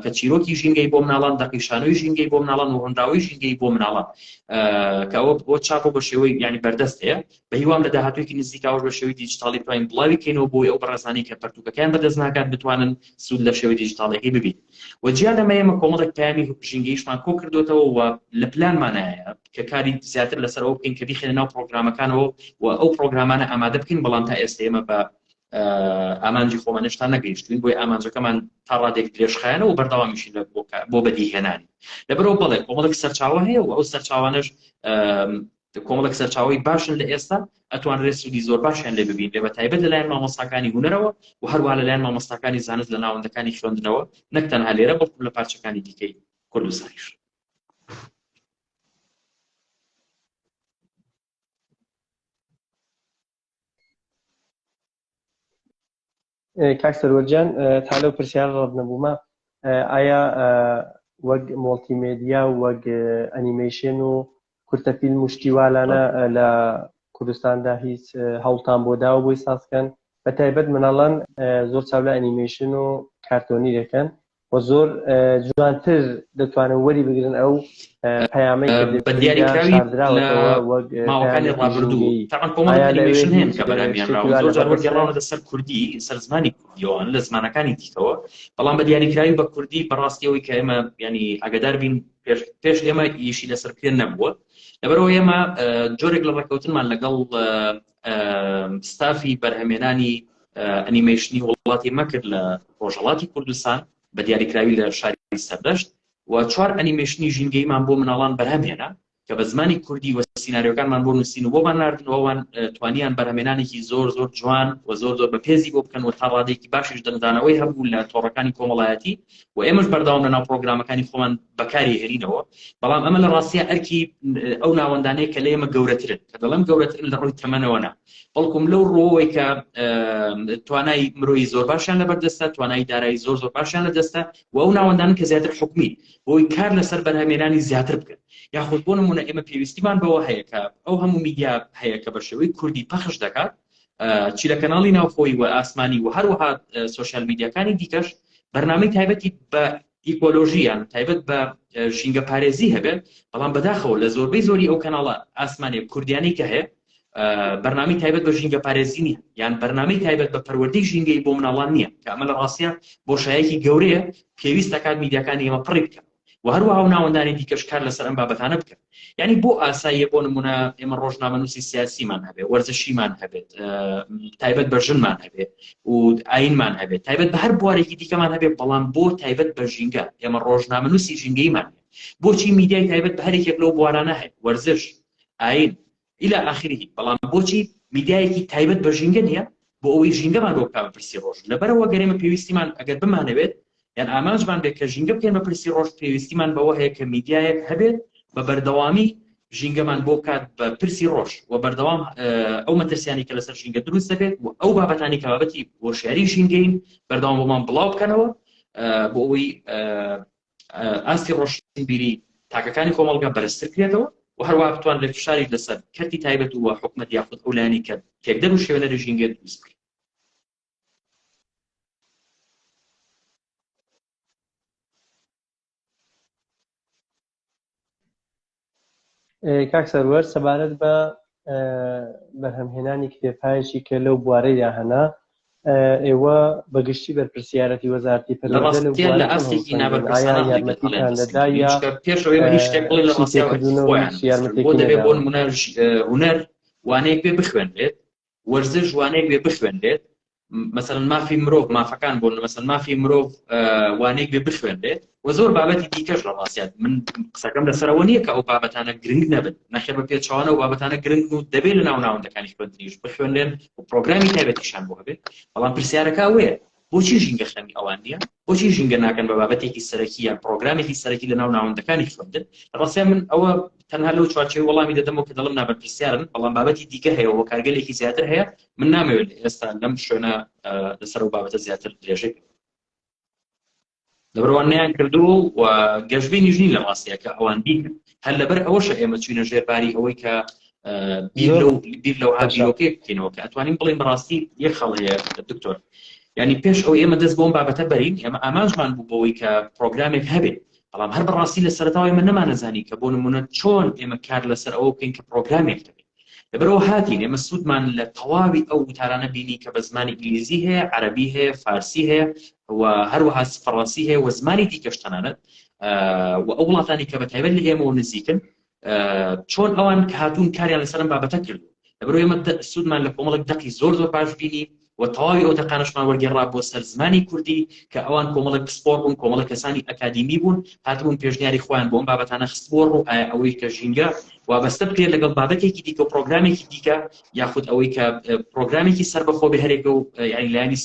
کە چیرۆکی ژینگەی بۆ مناڵان دەقیشانەوەی ژینگەی بۆ مناڵان و هۆنراوەی ژینگەی بۆ مناڵان کە ئەوە بۆ چاپ و بە شێوەی ینی بەردەست هەیە. بە هیوام لە داهاتوویەکی نزیکاوە بە شێوەی دیجیتاڵی بتوانین بڵاوی بکەینەوە بۆی ئەو بەڕێزانی کە پەرتووکەکەیان بەدەست ناکات بتوانن سوود لە شێوەی دیجیتاڵەکەی ببین. و جیان ئەمە ئێمە کۆمەڵێک پەیامی ژینگەیشمان کۆ کردوێتەوە و لە پلانمانایە کە کاری زیاتر لەسەرەوە بکەین کە بیخێنە ناو پرۆگرامەکانەوە و ئەو پرۆگرامانە ئامادە بکەین. بەڵام تا ئێستا ئێمە بە ئامانجی خۆمانشتان نەگەیشتوین بۆی ئامانجەکەمان تا ڕادێک درێژخایەنە و بەردەوامیشی بۆ بەدیهێنانی. لەبەرەوە بەڵێ کۆمەڵێک سەرچاوە هەیە و ئەو سەرچاوانەش کۆمەڵێک سەرچاوی باشن لە ئێستا ئەتوانرێت سوودی زۆر باشیان لێ ببین لێ بەتایبەت لەلایەن مامۆستاکانی هونەرەوە و هەروەها لەلایەن مامۆستاکانی زانست لە ناوەندەکانی خوێندنەوە نەک تەنها لێرە بەڵکو لە پارچەکانی دیکەی کوردستانیش. کاک سەروەرجان تا لەو پرسیارە ڕەت نەبوومە ئایا وەک مۆڵتیمێدیا وەک ئەنیمەیشن و کورتەفیلم و شتیوالانە لە کوردستاندا هیچ هەوڵتان بۆ داوە بۆی سازکەن بەتایبەت مناڵان زۆر چاو لە ئەنیمەیشن و کارتۆنی دەکەن و زۆر جوانتر دەتوانن وەری بگرن ئەو پەیامەی بە دیاریکراوی ماوەکانی ڕابردوو تاقان کۆمەڵ ئەنیمەیشن هەیە کە بەرامیان ڕاوە زۆر جار وەرگێڕاونەتە سەر کوردی سەر زمانی کوردیەوەن لە زمانەکانی دیکەوە بەڵام بە دیاریکراوی بە کوردی بەڕاستیەوەی کە ئێمە ینی ئاگادار بین پێش ئێمە ئیشی لەسەرکردن نەبووە لەبەرەوە ئێمە جۆرێک لە ڕێکەوتنمان لەگەڵ ستافی بەرهەمێنانی ئەنیمەیشنی وڵاتی مەکرد لە ڕۆژهەڵاتی کوردستان بە دیاریکراوی لە شاری سەردەشت و 4 ئەنیمەیشنی ژینگەیمان بۆ مناڵان بەرهەمهێنا کە بە زمانی کوردی و سیناریۆکانمان بۆ نووسین و بۆمان ناردنەوەوان توانیان بەرهەمێنانێکی زۆر زۆر جوان و زۆر زۆر بەپێزی بۆ بکەن و تا ڕادێکی باشیش دەنگدانەوەی هەبوو لە تۆڕەکانی کۆمەڵایەتی و ئێمەش بەردەوام لە ناو پرۆگرامەکانی خۆمان بەکاری هێنینەوە بەڵام ئەمە لە ڕاستیە ئەرکی ئەو ناوەندانەیە کە لە ئێمە گەورەترن کە دەڵێم گەورەترن لە ڕووی تەمەنەوەنا بەڵکوم لەو ڕۆوەی کە توانای مرۆیی زۆر باشیان لەبەردەستە توانای دارایی زۆر زۆر باشیان لەدەستە و ئەو ناوەندانن کە زیاتر حکومی بۆی کار لەسەر بەرهەمێنانی زیاتر بکەن یاخود بۆ نمونە ئێمە پێویستیمان بەوە هەیە کە ئەو هەموو میدیا هەیە کە بە شێوەی کوردی پەخش دەکات چی لە کەناڵی ناوخۆی و ئاسمانی و هەروەها سۆشیال میدیاکانی دیکەش بەرنامەی تایبەتی بە ئیکۆلۆژیان تایبەت بە ژینگە پارێزی هەبێت بەڵام بەداخەوە لە زۆربەی زۆری ئەو کەناڵە ئاسمانی کوردیانی کە هەیە بەرنامەی تایبەت بە ژینگە پارێزی نییە یان بەرنامەی تایبەت بە پەروەردەی ژینگەی بۆ مناڵان نییە کە ئەمە لە ڕاستیە بۆشایەکی گەورەیە پێویست دەکات میدیاکانی ئێمە پڕی بکەن و هەروەها و ناوەندانی دیکەش کار لەسەر ئەم بابەتانە بکەن یعنی بۆ ئاساییە بۆ نمونە ئێمە ڕۆژنامەنووسی سیاسیمان هەبێت وەرزشیمان هەبێت تایبەت بە ژنمان هەبێت و ئاینمان هەبێت تایبەت بە هەر بوارێکی دیکەمان هەبێت بەڵام بۆ تایبەت بە ژینگە ئێمە ڕۆژنامەنووسی ژینگەیمان بۆچی میدیای تایبەت بە هەرێکێک لەو بوارانە هەیە وەرزش ئاین إلى آخره بەڵام بۆچی میدیایەکی تایبەت بە ژینگە نییە بۆ ئەوەی ژینگەمان بۆ بکات بە پرسی ڕۆژ لەبەرەوە گەرێمە پێویستیمان ئەگەر بمانەوێت یان ئاماژمان بێت کە ژینگە بکەین بە پرسی ڕۆژ پێویستیمان بەوە هەیە کە میدیایەک هەبێت بە بەردەوامی ژینگەمان بۆ بکات بە پرسی ڕۆژ و بەردەوام ئەو مەترسیانی کە لەسەر ژینگە دروست دەبێت و ئەو بابەتانی کە بابەتی هۆشیاری ژینگەین بەردەوام بۆمان بڵاو بکەنەوە بۆ ئەوەی ئاستی ڕۆژبیری تاکەکانی کۆمەڵگە بەرزتر بکرێتەوە و هەروە بتوان لە فشاری لەسەر کەرتی تایبەت و حکومەت یاخود ئەو لایانی کە تێکدەر و شێوەلەری ژینگە دروست بکرێت. کاک سەروەر سەبارەت بە بەرهەمهێنانی کتێبایەکی کە لەو بوارەیدا هەنا ئێوە بەگشتی بەرپرسیارەتی وەزارەتی پەروەردە لە ئاستێکی نابەرپرسانە یارمەتیتان دەدا یا پێشەوەی منی شتێک بڵێ لە ڕاستیەوە بۆ دەبێت بۆ نمونە هونەر وانەیەک بێ بخوێنرێت وەرزش وانەیەک بێ بخوێنرێت مثلا مافی مرۆڤ مافەکان بۆن مثلا مافی مرۆڤ وانەیەک بێ بخوێنرێت و زۆر بابەتی دیکەش لە ڕاستیات من قسەکەم لەسەرەوە نییە کە ئەو بابەتانە گرنگ نەبن نەخێر بە پێچەوانە و بابەتانە گرنگ و دەبێت لە ناو ناوەندەکانی خوێندنیش بخوێنرێن و پرۆگرامی تایبەتیشان بۆ هەبێت بەڵام پرسیارەکە ئەوەیە بۆچی ژینگە خەمی ئەوان نییە بۆچی ژینگە ناکەن بە بابەتێکی سەرەکی یان پرۆگرامێکی سەرەکی لە ناو ناوەندەکانی خوێندن ڕاستیە من ئەوە تەنها لەو چوارچێوەی وەڵامی دەدەمەوە کە دەڵم نابەرپرسیارن بەڵام بابەتی دیکە هەیە و کارگەلێکی زیاتر هەیە من نامەوێت ئێستا لەم شوێنە لەسەر ئەو بابەتە زیاتر درێژەی لەبەرەوەیان کردووە و گەشتبینیش نین لە ڕاستیە کە ئەوان بیکەن هەر لەبەر ئەوەشە ئێمە چوینە ژێرباری ئەوەی کە بیر لەو هاجیرۆکێ بکەینەوە کە ئەتوانین بڵێن بەڕاستی یەک خەڵ هەیە دکتۆر یعنی پێش ئەو ئێمە دەست بۆم بابەتە بەرین ئێمە ئاماژمان بوو بەوەی کە پرۆگرامێک هەبێت بەڵام هەر بەڕاستی لە سەرەتاوی من نەمانەزانی کە بۆ نمونە چۆن ئێمە کار لەسەر ئەوە بکەین کە پرۆگرامێک هەبێت لەبەرەوە هاتین ئێمە سوودمان لە تەواوی ئەو وتارانە بینی کە بە زمانی ئینگلیزی هەیە عەرەبی هەیە فارسی هەیە و هەروەها فەڕەنسی هەیە و زمانی دیکەش تەنانەت و ئەو وڵاتانی کە بەتایبەت لە ئێمەوە نزیکن چۆن ئەوان کە هاتوون کاریان لەسەرم بابەتە کردو لەبەرەوە ئێمە سوودمان لە کۆمەڵێک دەقی زۆر زۆر باش بینی و تەواوی ئەو دەقانشمان وەرگێڕا بۆ سەر زمانی کوردی کە ئەوان کۆمەڵێک پسپۆر بوون کۆمەڵێک کەسانی ئەکادیمی بوون هاتبوون پێشنیاری خۆیان بۆ ئەم بابەتانە خستبۆڕ و ئەوەی کە ژینگە وابەستە بکرێت لەگەڵ بابەتێکی دیکە و پرۆگرامێکی دیکە یاخود ئەوەی کە پرۆگرامێکی سەربەخۆ بە هەرێکە و یعنی لایانی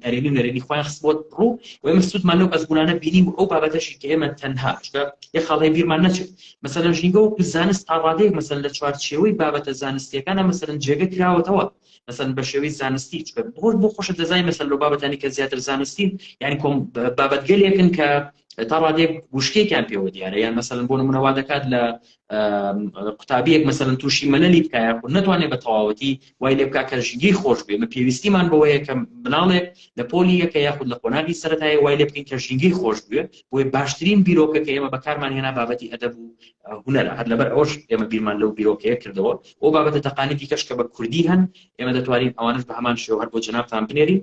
ئەرێنی و نەرێنی خۆیان خستبووە ڕوو و ئێمە سوودمان لەو ئەزمونانە بینیم و ئەو بابەتەشی کە ئێمە تەنها یەک خاڵی بیرمان نەچێت مەسەلەن ژینگە و زانست تا ڕادەیەک مەسەلەن لە چوارچێوەی بابەتە زانستیەکانە مەسەلەن جێگە کراوەتەوە مثلا بە شێوەی زانستی بۆ خۆشە دەزای مەسەن لەو بابەتانی کە زیاتر زانستین یعنی بابەتگەلێکن کە تا ڕادێک گوشتێکیان پێوە دیارە یان مەسەلەن بۆ نمونە وا دەکات لە قوتابیەک مەسەلەن تووشی مەلەلی بکایە و نەتوانێت بە تەواوەتی وای لێ بکات کە ژینگەی خۆش بێ مە پێویستیمان بەوەیە کە مناڵێک لە پۆلی یەکە یاخود لە قۆناغی سەرەتایە وای لێ بکەین کە ژینگەی خۆش بێ بۆی باشترین بیرۆکە کە ئێمە بەکارمان هێنا بابەتی ئەدەب و هونەرە هەر لەبەر ئەوش ئێمە بیرمان لەو بیرۆکەیە کردەوە ئەو بابەتە تەقانی دیکەش کە بە کوردی هەن ئێمە دەتوانین ئەوانش بە هەمان شێوە هەر بۆ جەنابتان بنێرین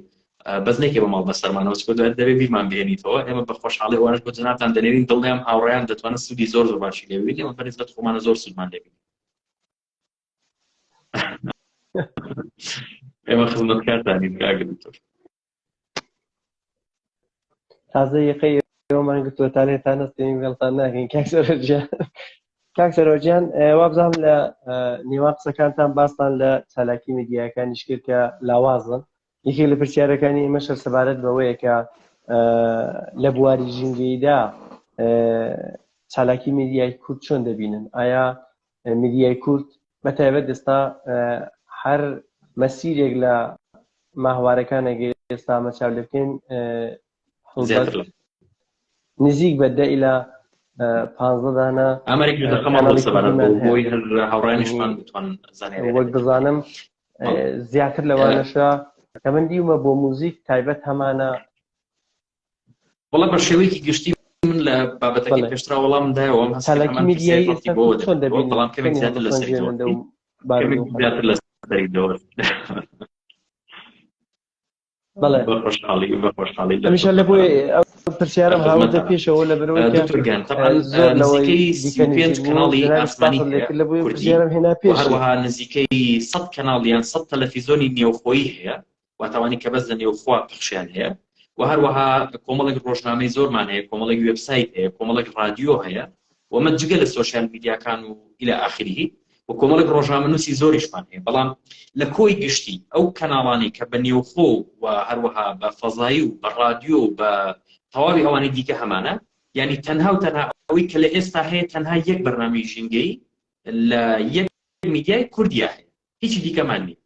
بەس نەیکێ بە ماڵ بەسەرمانەوە چکە دەبێت بیرمان بهێنیتەوە ئێمە بە خۆشحاڵی ئەوانش بۆ جەنابتان دەنێرین دڵنیام هاوڕێیان دەتوانن سوودی زۆر زۆر باشی لێ ببینن ئێمە بەنسبەت خۆمانە زۆر سوودمان لێ بینین ئێمە خزمەتکارتانین کاگە دکتۆر تازە یەقەی ئێوەمان گرتووەتانێتان هەستێنین گەڵتان ناکەین کاک سەرۆجیان وابزانم لە نێوان قسەکانتان باستان لە چالاکی میدیاکانیش کرد کە لاوازن یەکێک لە پرسیارەکانی ئێمەشە سەبارەت بەوەیە کە لە بواری ژینگەیدا چالاکی میدیای کورد چۆن دەبینن ئایا میدیای کورد بەتایبەت ئێستا هەر مەسیرێک لە ماهوارەکانێکی ئێستا ئەمە چاو لێ بکەین نزیک بە دە ئیلا 15 دانە ئەمەێکی دەخەمەڵ سەبارەت بۆی هەر هاوڕانیشمان بتوانن زانێن وەک بزانم زیاتر لەوانەشە کە من دیومە بۆ موزیک تایبەت هەمانە وەڵام بە شێوەیەکی گشتی من لە بابەتەکەی پێشترا وەڵام دایەوە چالاکی میدیایی ئێستا چۆن دەبینن بەڵام کەمێک زیاتر لەسەریەوە بەڵێ بەخۆشحاڵی هەمیشە لە بۆی ئەو پرسیارم هاوردە پێشەوە لە بەرەوەی نزیکەی کەناڵی ئاسمانی لە بۆی پرسیارم هێنا پێش هەروەها نزیکەی 100 کەناڵ یان 100 تەلەڤیزۆنی نێوخۆیی هەیە واتەوانی کە بەس لە نێوخوا پخشیان هەیە و هەروەها کۆمەڵێک ڕۆژنامەی زۆرمان هەیە کۆمەڵێک وێبسایت هەیە کۆمەڵێک رادیۆ هەیە ومە جگە لە سۆشیال میدیاکان و ئیلە ئاخری و کۆمەڵێک ڕۆژنامەنووسی زۆریشمان هەیە بەڵام لە کۆی گشتی ئەو کەناڵانی کە بە نێوخۆ و هەروەها بە فەزایی و بە رادیۆ و بە تەواوی ئەوانەی دیکە هەمانە یعنی تەنها و تەنها ئەوەی کە لە ئێستا هەیە تەنها یەک بەرنامەی ژینگەی لە یەک میدیای کوردیا هەیە هیچی دیکەمان نییە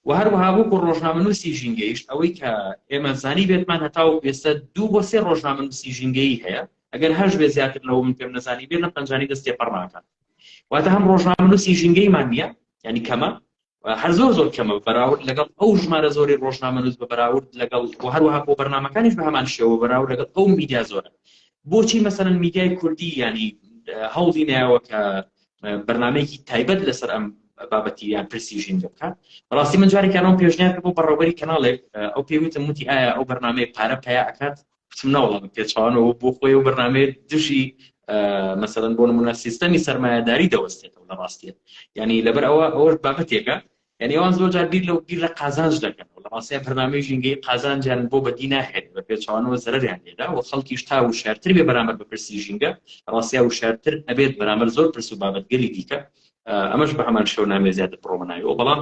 و هەروەها بۆ ڕۆژنامەنووسی ژینگەیش ئەوەی کە ئێمە زانی بێتمان هەتاو ئێستا 2 بۆ 3 ڕۆژنامەنووسی ژینگەیی هەیە ئەگەر هەش بێ زیاتر لەوە من پێم نەزانی بێت لە پەنجانی دەستێ پەڕناکەن واتە هەم ڕۆژنامەنووسی ژینگەیمان نییە یعنی کەمە هەر زۆر کەمە بەراورد لەگەڵ ئەو ژمارە زۆری ڕۆژنامەنووس بە بەراورد لەگەڵ و هەروەها بۆ بەرنامەکانیش بە هەمان شێوە بەراورد لەگەڵ ئەو میدیا زۆرە بۆچی مەسەلەن میدیای کوردی ینی هەوڵی نایەوە کە بەرنامەیەکی تایبەت لەسەر ئەم بابەتی یان پرسی ژینگە بکات ڕاستی من جارێکیانەوە پێشنیار بۆ بەڕێوەبەری کەناڵێک ئەو پێوتم وتی ئایا ئەو بەرنامەیە پارە پیا ئەکات چم ناوەڵام پێچوانەوە بۆ خۆی و بەرنامەیە دژی مثلا بۆ نمونە سیستەمی سەرمایەداری دەوەستێتەوە لە ڕاستیە ینی لەبەر ئەوە بابەتێکە یعنی ئەوان زۆر جار بیر لە قازانج دەکەن لە ڕاستیە بەرنامەی ژینگەی قازانجیان بۆ بەدی ناهێت بە پێچوانەوە زەرەریان لێدا و خەڵکیش تا وشارتر بێ بەرامبەر بە پرسی ژینگە ڕاستیا وشارتر ئەبێت بەرامبەر زۆر پرس و بابەتگەلی دیکە ئەمەش بە هەمان شێوە نامێ زیاتر پڕۆمەناویەوە بەڵام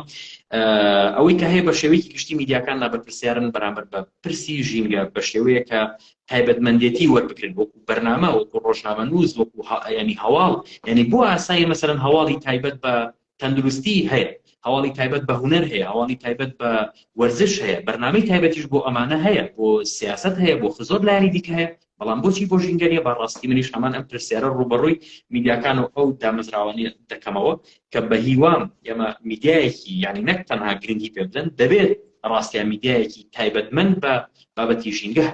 ئەوەی کە هەیە بە شێوەیەکی گشتی میدیاکان لابەرپرسیارن بەرامبەر بە پرسی ژینگە بە شێوەیە کە تایبەتمەندێتی وەربگرن وەکو بەرنامە وەکو ڕۆژنامەنووس وەکو ینی هەواڵ ینی بۆ ئاسایی مەسەلەن هەواڵی تایبەت بە تەندروستی هەیە هەواڵی تایبەت بە هونەر هەیە هەواڵی تایبەت بە وەرزش هەیە بەرنامەی تایبەتیش بۆ ئەمانە هەیە بۆ سیاست هەیە بۆ زۆر لایانی دیکە هەیە بەڵام بۆچی بۆ ژینگەریە بەڕاستی منیش هەمان ئەم پرسیارە ڕوبەڕووی میدیاکان و ئەو دامەزراوانی دەکەمەوە کە بە هیوام ئێمە میدیایەکی ینی نەک تەنها گرنگی پێ بدەن دەبێت ڕاستیان میدیایەکی تایبەتمەند بە بابەتی ژینگە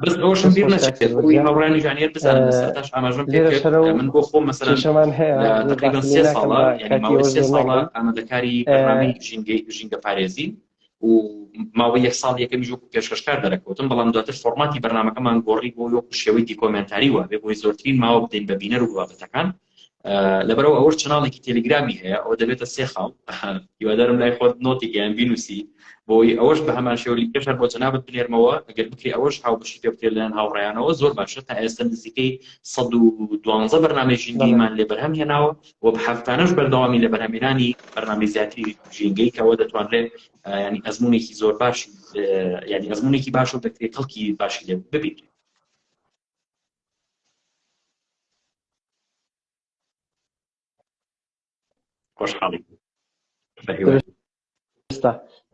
بس ئەوشم بیر نەچێت بۆی هاوڕانی ژانێر بزانن سەرتاش ئاماژەم پێ من بۆ خۆم مەسەلەن تقریبا 3 ساڵە یعنی ماوەی 3 ساڵە ئامادەکاری بەرنامەی ژینگە پارێزین و ماوەی 1 ساڵ یەکەمی ژوو پێشکەشکار دەرەکەوتم بەڵام دواتر فۆرماتی بەرنامەکەمان گۆڕی بۆ وەکو شێوەی دیکۆمنتاری وە بێ بۆی زۆرترین ماوە بدەین بە بینەر و بابەتەکان لەبەرەوە ئەوە چەناڵێکی تێلیگرامی هەیە ئەوە دەبێتە 3 خاڵ هیوادارم لای خۆت نۆتێکیان بینوسی بۆی ئەوەش بە هەمان شێوە لیکەش هەر بۆ جەنابەت بنێرمەوە ئەگەر بکری ئەوەش هاوبەشی پێ بکرێت لەلایەن هاوڕێیانەوە زۆر باشە تا ئێستا نزیکەی 112 بەرنامەی ژینگەیمان لێ بەرهەم هێناوە و بە هەفتانەش بەردەوامی لە بەرهەمهێنانی بەرنامەی زیاتری ژینگەی کەەوە دەتوانرێت ینی ئەزمونێکی زۆر باش ینی ئەزمونێکی باش و دەکرێت کەڵکی باشی لێ ببیت. خۆشحاڵی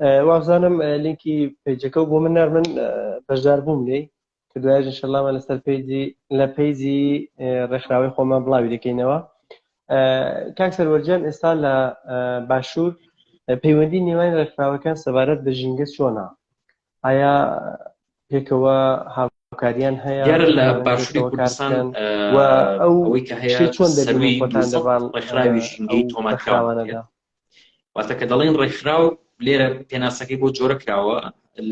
وابزانم لینکی پیجەکە بۆ من نەر من بەشدار بووم لێی کە دوایش ئینشەڵڵا لەسەر لە پیجی ڕێکخراوەی خۆمان بڵاوی دەکەینەوە. کاک سەروەرجان ئێستا لە باشوور پەیوەندی نێوان ڕێکخراوەکان سەبارەت بە ژینگە چۆنە؟ ئایا پێکەوە هاوکاریان هەیە؟ دیارە لە باشووری کوردستان ئەوەی کە هەیە سەروی ڕێکخراوی ژینگەی تۆمارکراوانەدا واتە کە دەڵێن ڕێکخراو لێرە پێناسەکەی بۆ جۆرە کراوە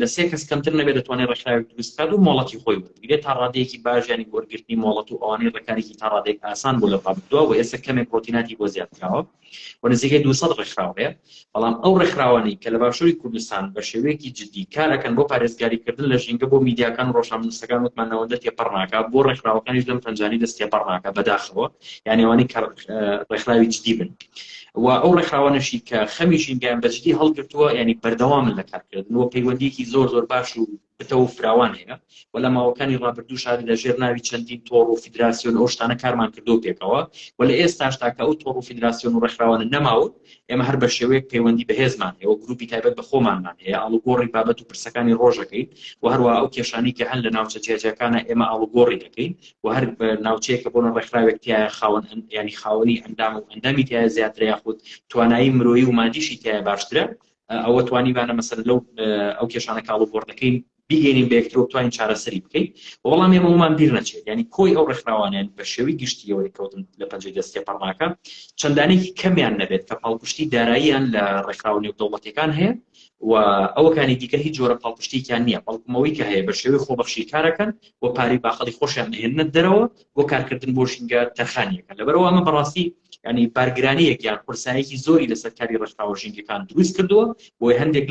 لە 3 کەس کەمتر نەبێت دەتوانێت ڕێکخراوێک دروست بکات و مۆڵەتی خۆی وەربگرێت تا ڕادەیەکی باش ینی وەرگرتنی مۆڵەت و ئەوانەی ڕێکارێکی تا ڕادێک ئاسان بۆ لەپا بردووە و ئێستا کەمێک پرۆتیناتی بۆ زیاد کراوە و نزیکەی 200 ڕێکخراو هەیە. بەڵام ئەو ڕێکخراوانەی کە لە باشووری کوردستان بە شێوەیەکی جدی کارەکەن بۆ پارێزگاریکردن لە ژینگە بۆ میدیاکان و ڕۆژنامەنووسەکان وتمانەوەندە تێپەڕ ناکات بۆ ڕێکخراوەکانیش لەم پەنجانی دەست تێپەڕ ناکات بەداخەوە یعنی ئەوانەی ڕێکخراوی جدی بن و ئەو ڕێکخراوانەشی کە خەمی ژینگەیان بەجددی هەڵگرتووە ینی بەردەوامن لە کارکردن و پەیوەندیەکی زۆر زۆر باش و بتەوە فراوان هەیە و لە ماوەکانی ڕابردوو شاری لەژێر ناوی چەندین تۆڕ و فیدراسیۆن ئەو شتانە کارمان کردو پێکەوە و لە ئێستاش تاکە ئەو تۆڕ و فیدراسیۆن و ڕێکخراوانە نەماوت ئێمە هەر بە شێوەیەک پەیوەندی بەهێزمان هەیە و گروپی تایبەت بە خۆمانمان هەیە ئاڵوگۆڕی بابەت و پرسەکانی ڕۆژەکەین و هەروە ئەو کێشانی کە هەن لە ناوچە جیاجەکانە ئێمە ئاڵوگۆڕی دەکەین و هەر ناوچەیەکە بۆ ڕێکخراوێک تایە خاوەن ینی خاوەنی ئەندام و ئەندامی تایە زیاترە یاخود توانایی مرۆیی و مادیشی تایە باشترە ئەوە توانیبانە مەسەر لەو ئەو کێشانە ئاڵوگۆڕ دەکەین بیگەینین بە یەکترەوە بتوانین چارەسەری بکەین وەڵام ئێمە ومان بیر نەچێت ینی کۆی ئەو ڕێکخراوانیان بە شێوەی گشتیەوەی کەوتن لە پەنجەی دەست تێپەڕناکە چەندانێکی کەمیان نەبێت کە پاڵپشتی داراییان لە ڕێکخراو نێودەوڵەتیەکان هەیە و ئەوەکانی دیکە هیچ جۆرە پاڵپشتێکیان نییە بەڵکومەوەی کە هەیە بە شێوەی خۆبەخشی کارەکەن و پارەی باخەڵی خۆشیان هێننە دەرەوە بۆ کارکردن بۆ ژینگە تەرخانیەکە لەبەرەوە ئەمە بەڕاستی ینی بارگرانیەک یان قورسایەکی زۆری لەسەر کاری ڕێکخراوە ژینگەکان دروست کردووە بۆی هەندێک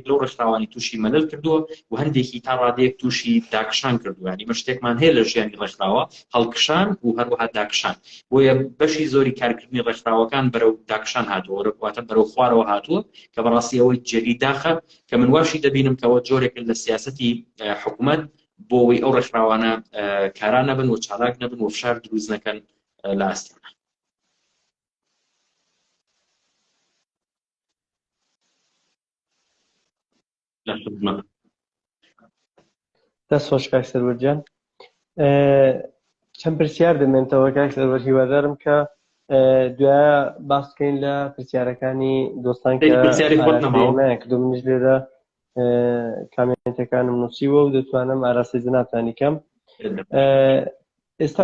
لەو ڕێکخراوانی تووشی مەلەل کردووە و هەندێکی تا ڕادەیەک تووشی داکشان کردووە ینی مە شتێکمان هەیە لە ژیانی ڕێکخراوە هەڵکشان و هەروەها داکشان بۆیە بەشی زۆری کارکردنی ڕێکخراوەکان بەرەو داکشان هاتووە واتە بەرەو خوارەوە هاتووە کە بەڕاستی ئەوەی جێری داخە کە من واشی دەبینم کەەوە جۆرێک لە سیاسەتی حکوومەت بۆەوەی ئەو ڕێکخراوانە کاران نەبن و چالاک نەبن و فشار دروست نەکەن لە ئاستیانە. دەست خۆش کاک سەروەرجان چەند پرسیار دەمێنێتەوە کاک سەروەر هیوادارم کە دوایە باس بکەین لە پرسیارەکانی دۆستان کە منیش لێرە کامنتەکانم نووسیوە و دەتوانم ئاراسی جنابتانی کەم ئێستا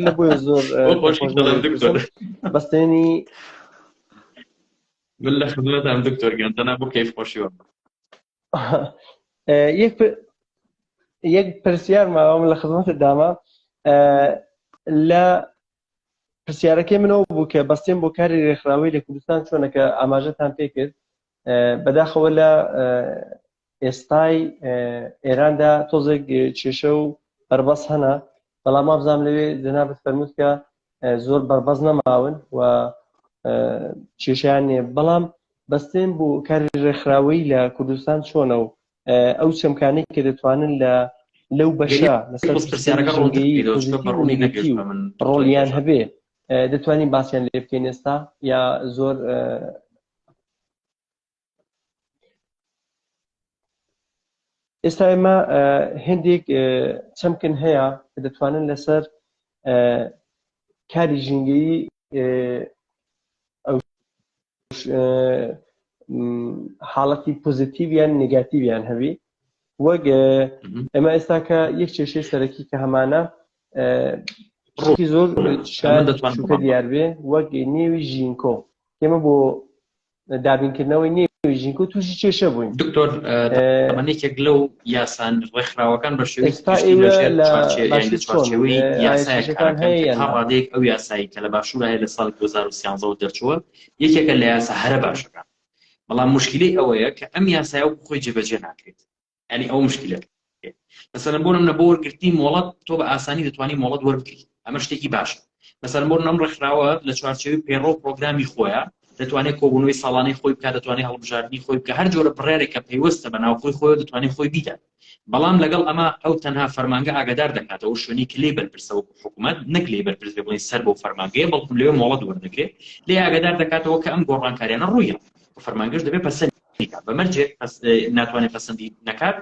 لە بۆیە زۆر بەستێنی من لە خدمەتم دکتۆر گەنتەنا بۆ کەیف خۆشیوە یەک پرسیار ماوەم لە خزمەتت داما لە پرسیارەکەی منەوە بوو کە بەستێن بۆ کاری ڕێکخراوەی لە کوردستان چۆنە کە ئاماژەتان پێ کرد بەداخەوە لە ئێستای ئێراندا تۆزێک کێشە و بەربەس هەنا بەڵام وابزانام لەوێ جەنابەت فەرمووت کە زۆر بەربەز نەماون و کێشیان نییە بەڵام بەستێن بۆ کاری ڕێکخراوەی لە کوردستان چۆنە و ئەو چەمکانەی کە دەتوانن لەو بەشە لەسەر ڕۆڵیان هەبێ دەتوانین باسییان لێ بکەین ئێستا یا زۆر ئێستا ئێمە هەندێک چەمکن هەیە کە دەتوانن لەسەر کاری ژینگەیی حاڵەتی پۆزیتیڤیان نێگاتیڤیان هەبی وەک ئێمە ئێستا کە یەک کێشەی سەرەکی کە هەمانە زۆر شوکە دیار بێ وەک نێوی ژینکۆ ئێمە بۆ دابینکردنەوەی ژینگە و تووشی کێشە بووین. دکتۆر ئەمانێکێک لەو یاسان ڕێکخراوەکان بە شێوەی چوارچێوەی یاسایەکان هەیە تا ڕادەیەک ئەو یاسایی کە لە باشوورە هەیە لە ساڵی 2013 دەرچووە یەکێکە لە یاسا هەرە باشەکان. بەڵام مشکلەی ئەوەیە کە ئەم یاسایە خۆی جێبەجێ ناکرێت، یعنی ئەو مشکلەکە مثلا بۆ نمونە بۆ وەرگرتنی مۆڵەت تۆ بە ئاسانی دەتوانانی مۆڵەت وەربگریت، ئەمە شتێکی باشە. مثلا بۆ نەم ڕێکخراوە لە چوارچێوەی پەیڕۆ پرۆگرامی خۆیە دەتوانێت کۆبوونەوەی ساڵانەی خۆی بکات، دەتوانێت هەڵبژاردننی خۆی بکە، هەر جۆرە بڕێرێکە پەیوەستە بە ناوخۆی خۆی دەتوانێت خۆی بیدات. بەڵام لەگەڵ ئەمە ئەو تەنها فەرمانگە ئاگادار دەکاتەوە شوێنی کە لێ بەرپرسە وەکو حکوومەت، نەک لێ بەرپرس بێ سەر بۆ فەرمانگەیە، بەڵکو لێوێ مۆڵەت وەردەگرێت، لێ ئاگادار دەکاتەوە کە ئەم گۆڕانکاریانە ڕوویە، فەرمانگەش دەبێت پەسەندی کات، بەمەرجێک ناتوانێت پەسەندی نەکات.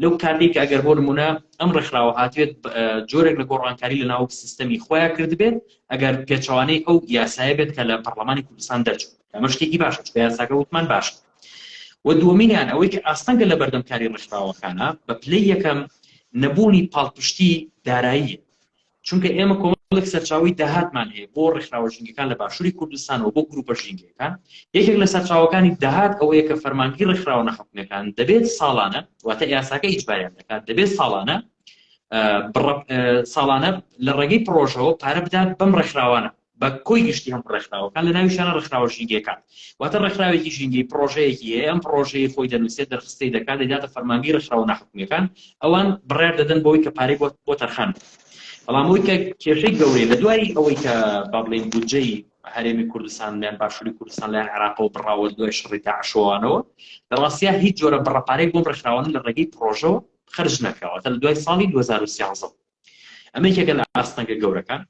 لەو کاتێک کە ئەگەر بۆ نمونە ئەم ڕێکخراوە هاتوێت جۆرێک لە گۆڕانکاری لە ناو سیستەمی خۆیان کرد بێت، ئەگەر پێچەوانەی ئەو یاسایە بێت کە لە پەرلەمانی کوردستان دەرچوو، ئەمە شتێکی باشە، چکە یاساکە وتمان باشە. و دووەمینیان ئەوەی کە ئاستەنگە لە بەردەمکاری ڕێکخراوەکانە بە پلەی یەکەم نەبوونی پاڵپشتی داراییە، چونکە ئێمە کۆمەڵێک سەرچاوی داهاتمان هەیە بۆ ڕێکخراوە ژینگەکان لە باشووری کوردستانەوە بۆ گروپە ژینگەکان. یەکێک لە سەرچاوەکانی داهات ئەوەیە کە فەرمانگەی ڕێکخراوە نەحوکمیەکان دەبێت ساڵانە، واتە یاساکە ئیجباریان دەکات، دەبێت ساڵانە لە ڕێگەی پرۆژەوە پارە بدات بەم ڕێکخراوانە بە کۆی گشتی هەم ڕێکخراوەکان لە ناویشانە ڕێکخراوە ژینگەکان. واتە ڕێکخراوێکی ژینگەی پرۆژەیەکی هەیە، ئەم پرۆژەیە خۆی دەنووسێت دەرخستەی دەکات، دەداتە فەرمانگەی ڕێکخراوە ناحوکمیەکان، ئەوان بڕیار دەدەن بۆەوەی کە پارەی بۆ تەرخان. بەڵام ئەوەی کە کێشەی گەورەی لە دوای ئەوەی کە با بڵێن بودجەی هەرێمی کوردستان لەیان باشووری کوردستان لەیان عێراقەوە بڕاوە دوای شەڕی داعشەوەوانەوە، لە ڕاستیە هیچ جۆرە بڕەپارەی بۆم ڕێکخراوانە لە ڕێگەی پرۆژەوە خەرج نەکراوەتە لە دوای ساڵی 2013. ئەمە یەکێکە لە ئاستەنگە گەورەکان.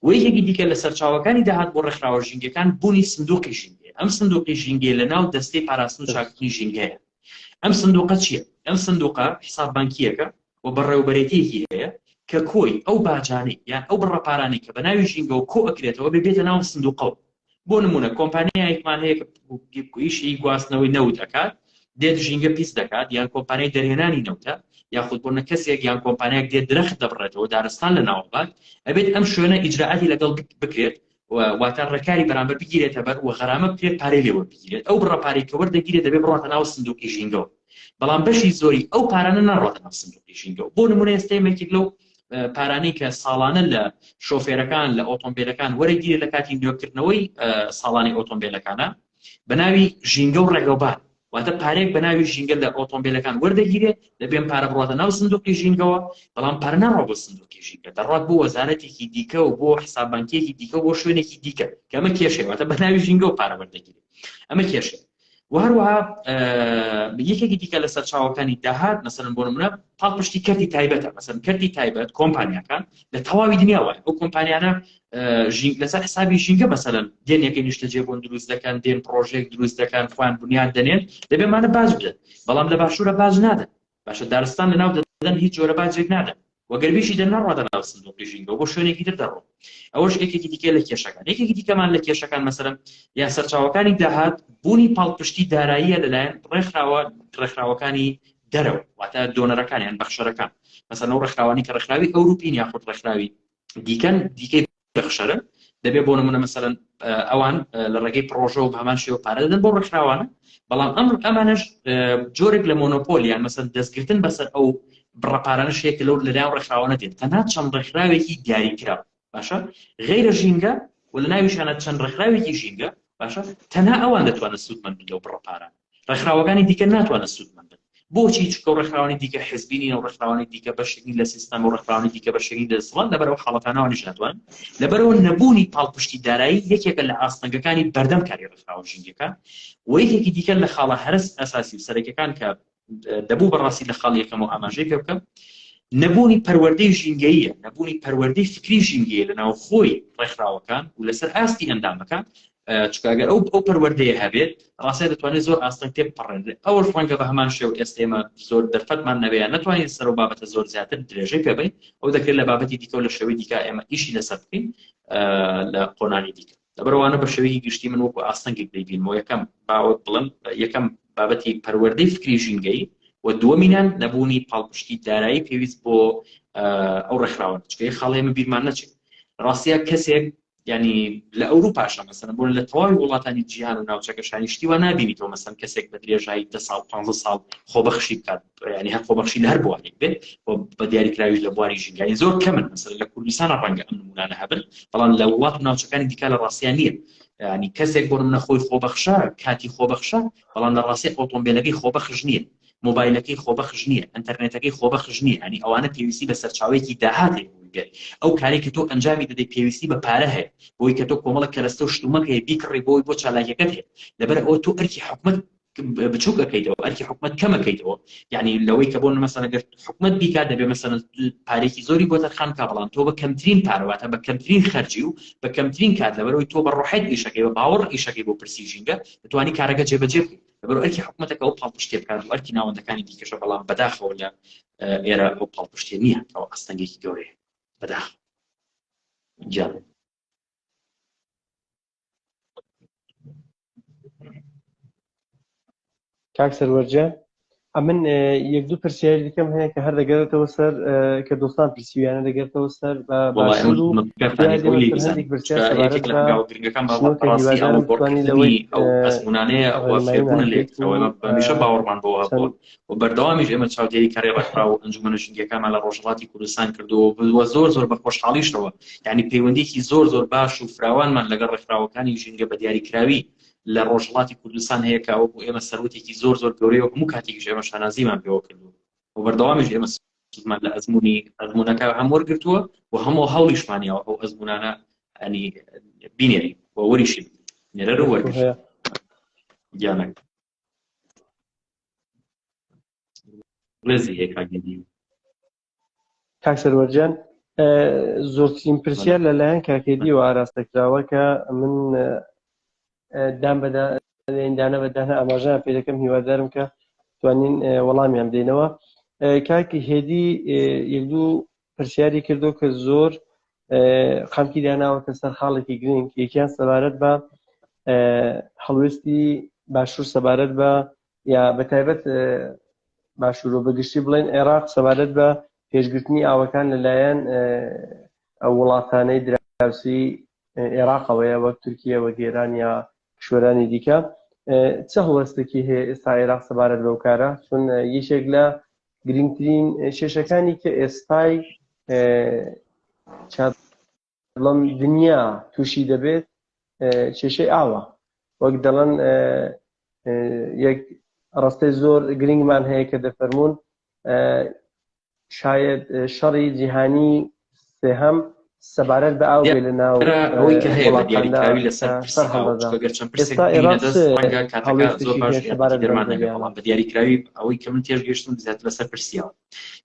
و یەکێکی دیکە لە سەرچاوەکانی داهات بۆ ڕێکخراوە ژینگەکان بوونی سندوقی ژینگە. ئەم سندوقی ژینگە لە ناو دەستەی پاراستن و چاکردنی ژینگەیە. ئەم سندوقە چییە؟ ئەم سندوقە حساب بانکیەکە و بەڕێوەبەرێتیەکی هەیە کە کۆی ئەو باجانەی یان ئەو بڕەپارانەی کە بە ناوی ژینگە و کۆ ئەکرێتەوە بێتە ناو سندوقەوە. بۆ نمونە کۆمپانیایەکمان هەیە کە ئیشی گواستنەوەی نەوت دەکات، دێت ژینگە پیس دەکات، یان کۆمپانیای دەرهێنانی نەوتە، یاخود بۆ کەسێک یان کۆمپانیایەک دێت درەخت دەبڕێتەوە دارستان لە ناوەڵات، ئەبێت ئەم شوێنە ئیجراعاتی لەگەڵ بکرێت واتە ڕێکاری بەرامبەر بگیرێتە بەر و غەرامە بکرێت پارەی لێوە بگیرێت. ئەو بڕەپارەی کە وەردەگیرێت دەبێت بڕاتە ناو سندوقی ژینگەوە، بەڵام بەشی زۆری ئەو پارانە نەڕاتە ناو سندوقی ژینگەوە. بۆ نمونە ئێستەیەمێکێک لەو پارانەی کە ساڵانە لە شۆفێرەکان لە ئۆتۆمبیلەکان وەرەگیرێت لە کاتی نوێکردنەوەی ساڵانی ئۆتۆمبیلەکانە بە ناوی ژینگە و ڕێگەوبار، واتە پارێک بە ناوی ژینگە لە ئۆتۆمبیلەکان وەردەگیرێت دەبێن پارە بڕاتە ناو سندوقی ژینگەوە، بەڵام پارە ناڕۆ بۆ سندوقی ژینگە، دەڕات بۆ وەزارەتێکی دیکە و بۆ حساب بانکیەکی دیکە و بۆ شوێنێکی دیکە کە ئەمە کێشەیە، واتە بە ناوی ژینگە و پارە وەردەگیرێت، ئەمە کێشەیە. و هەروەها یەکێکی دیکە لە سەرچاوەکانی داهات مەسەلەن بۆ نمونە پاڵپشتی کەرتی تایبەتە. مەسەلەن کەرتی تایبەت کۆمپانیاکان لە تەواوی دنیاوە ئەو کۆمپانیانە لەسەر حسابی ژینگە مەسەلەن دێن یەکەی نیشتەجێبوون دروست دەکەن، دێن پرۆژێک دروست دەکەن، خۆیان بنیاد دەنێن، دەبێمانە باج بدەن، بەڵام لە باشوورە باج نادەن، باشە دارستان لەناو دەدەن هیچ جۆرە باجێک نادەن، وەگەربیشی دەنەڕاتە ناو سندوقی ژینگە بۆ شوێنێکی تر دەڕۆ. ئەوەش یەکێکی دیکە لە کێشەکان. یەکێکی دیکەمان لە کێشەکان مەسەلەن یا سەرچاوەکانی داهات بوونی پاڵپشتی داراییە لەلایەن ڕێکخراوەکانی دەرەوە، واتە دۆنەرەکان یان بەخشەرەکان. مەسەلەن ئەو ڕێکخراوانی کە ڕێکخراوی ئەوروپین یاخود ڕێکخراوی دیکەن دیکەی بەخشەرن، دەبێت بۆ نمونە مەسەلەن ئەوان لە ڕێگەی پرۆژە و هەمان شێوە پارە دەدەن بۆ ڕێکخراوانە، بەڵام ئەمانەش جۆرێک لە مۆنۆپۆلیان مەسەلەن دەستگرتن بەسەر ئەو بڕەپارانەشێک لەو لەلایەن ڕێکخراوانە دێت، تەنها چەند ڕێکخراوێکی دیاریکراوە باشە غیرە ژینگە و لە ناویشانە چەند ڕێکخراوێکی ژینگە باشە تەنها ئەوان دەتوانن سوودمەند بن لەو بڕەپاران، ڕێکخراوەکانی دیکە ناتوانن سوودمەند بن. بۆچی؟ چونکە ڕێکخراوانی دیکە حزبینین و ڕێکخراوانی دیکە بەشێکی لە سیستەم و ڕێکخراوانی دیکە بەشێکی دەسڵان لەبەرەوە حاڵەتانەوەنیش ناتوانن. لەبەرەوە نەبوونی پاڵپشتی دارایی یەکێکە لە ئاستەنگەکانی بەردەمکاری ڕێکخراوە ژینگەکان و یەکێکی دیکە لە خاڵە هەرس ئەساسی و سەرەکیەکان کە دەبوو بەڕاستی لە خاڵ یەکەم و ئاماژەی پێ بکەم، نەبوونی پەروەردەی ژینگەیە، نەبوونی پەروەردەی فکری ژینگەیە لە ناو خۆی ڕێکخراوەکان و لەسەر ئاستی ئەندامەکان، چونکە ئەگەر ئەو پەروەردەیە هەبێت ڕاستە دەتوانێت زۆر ئاستەنگ تێپەڕێنرێت. ئەوە ڕەنگە بە هەمان شێوە ئێستێمە زۆر دەرفەتمان نەبێت نەتوانین سەر و بابەتە زۆر زیاتر درێژەی پێ بین، ئەو دەکرێت لە بابەتی دیکە و لە شێوەی دیکە ئێمە ئیشی لەسەر بکەین لە قۆنانی دیکە. لەبەرەوانە بە شێوەیەکی گشتی من وەکو ئاستەنگێک دەیبینەوە. یەکەم باوەت بڵم یەکەم بابەتی پەروەردەی فکری ژینگەی و دووەمینان نەبوونی پاڵپشتی دارایی پێویست بۆ ئەو ڕێکخراوە، چکە خاڵی ئێمە بیرمان نەچێت. ڕاستیە کەسێک يعني لأوروباشا مثلا بۆ لە تەواوی وڵاتانی جیهان و ناوچەکەشانی شتیوە نابینیتەوە مەسەن کەسێک بە درێژایی 10 ساڵ 15 ساڵ خۆبەخشی بکات ینی هەر خۆبەخشی لە هەر بوارێک بێت بە دیاریکراوی لە بواری ژینگایی زۆر کەمن مەسەن لە کوردستان ڕەنگە ئەم نمونانە هەبن بەڵام لە وڵات و ناوچەکانی دیکە لە ڕاستیان نییە ینی کەسێک بۆ نمونە خۆی خۆبەخشە کاتی خۆبەخشە بەڵام لە ڕاستی ئۆتۆمبیلەکەی خۆبەخش نییە مۆبایلەکەی خۆبەخش نییە ئەنتەرنێتەکەی خۆبەخش نییە ینی ئەوانە پێویستی بە سەرچاوەیەکی داهاتێک ئەو کاری کە تۆ ئەنجامی دەدەی پێویستی بە پارە هەیە بۆی کە تۆ کۆمەڵە کەرەستە و شتومەک هەیە بیکڕی بۆی بۆ چالاکیەکەت هەیە لەبەر ئەوە تۆ ئەرکی حکومەت بچووک ئەەکەیتەوە ئەرکی حکومەت کەم ئەەکەیتەوە یعنی لەوەی کە بۆ مەسەن ئەگەر حکومەت بیکات دەبێ مەسەن پارێکی زۆری بۆ دەرخان کا بەڵام تۆ بە کەمترین پارەواتە بە کەمترین خەرجی و بە کەمترین کات لەبەرەوەی تۆ بە ڕۆحەت ئیشەکەی بە باوەڕ ئیشەکەی بۆ پرسی ژینگە دەتوانی کارەکە جێبەجێ بکەیت لەبەر ئەرکی حکومەتەکە ئەو پاڵپشتێ بکات و ئەرکی ناوەندەکانی دیکەشە بەڵام بەداخەوە لە ئێرە ئەو پاڵپشتێ نییە ئەو ئەستەنگێکی گەورەیە بەداخەوە جان کاک سەروەرجان ئەمن یەک دوو پرسیاری دیکەم هەیە کە هەر دەگەڕێتەوە سەر کە دۆستان پرسیویانە دەگەێتەوە سەر ئەزمونانەیە فێربوونە لێمیشە باوەڕمان بۆەوە و بەردەوامیش ئێمە چاودێری کارێ ڕێکخرا و ئەنجومەنە ژینگەکانمان لە ڕۆژهەڵاتی کوردستان کردووە بووە زۆر بە خۆشحاڵیشەوە یعنی پەیوەندیی زۆر باش و فراوانمان لەگەڵ ڕێکخراوەکانی ژینگە بە دیاریکراوی لە ڕۆژهەڵاتی کوردستان هەیە کە ئەو بۆ ئێمە سەرۆتێکی زۆر گەورەی و هەموو کاتێکیش ئێمە شانازیمان پێوە کردو و بەردەوامیش ئێمە سوودمان لە ئەزمونەکە هەم وەرگرتووە و هەموو هەوڵیشمانیەوە ئەو ئەزمونانە ئەنی بینێری و وەریشی نێرە وەرگرت گیانەک ڕێزی هەیە کاگەندی کاک سەروەرجان زۆرترین پرسیار لەلایەن کاکێدی و ئاراستەکراوە کە من دام بەدا ئیندانە بەدانە ئاماژەیان پێ دەکەم هیوادارم کە توانین وەڵامیان بدەینەوە کاکی هێدی یەک دوو پرسیاری کردو کە زۆر خەمکی داناوەتە سەر خاڵێکی گرنگ یەکیان سەبارەت بە هەڵوێستی باشوور سەبارەت بە یا بەتایبەت باشوور و بەگشتی بڵێن عێراق سەبارەت بە پێشگرتنی ئاوەکان لەلایەن ئەو وڵاتانەی دراوسی عێراقەوەیە وەک تورکیە وەک ئێران یا کشوەرانی دیکە چه هەڵوێستێکی هەیە ئێستا عێراق سەبارەت بەو کارە چون یەکێک لە گرنگترین کێشەکانی کە ئێستای بڵێم دنیا تووشی دەبێت کێشەی ئاوە وەک دەڵێن یەک ڕستەی زۆر گرنگمان هەیە کە دەفەرمونون شاید شەڕی جیهانی سێهەم سەبارەت بە ئاو بێ لە ناو ئەوەی کە هەیە بە دیاریکراوی لەسەر ئەگەر چەند پرسێک ڕەنگە کاتەکە زۆر باش دەرمان نەبێت بەڵام بە دیاریکراوی ئەوەی کە من تێژگەشتم زیاتر لەسەر پرسیەوە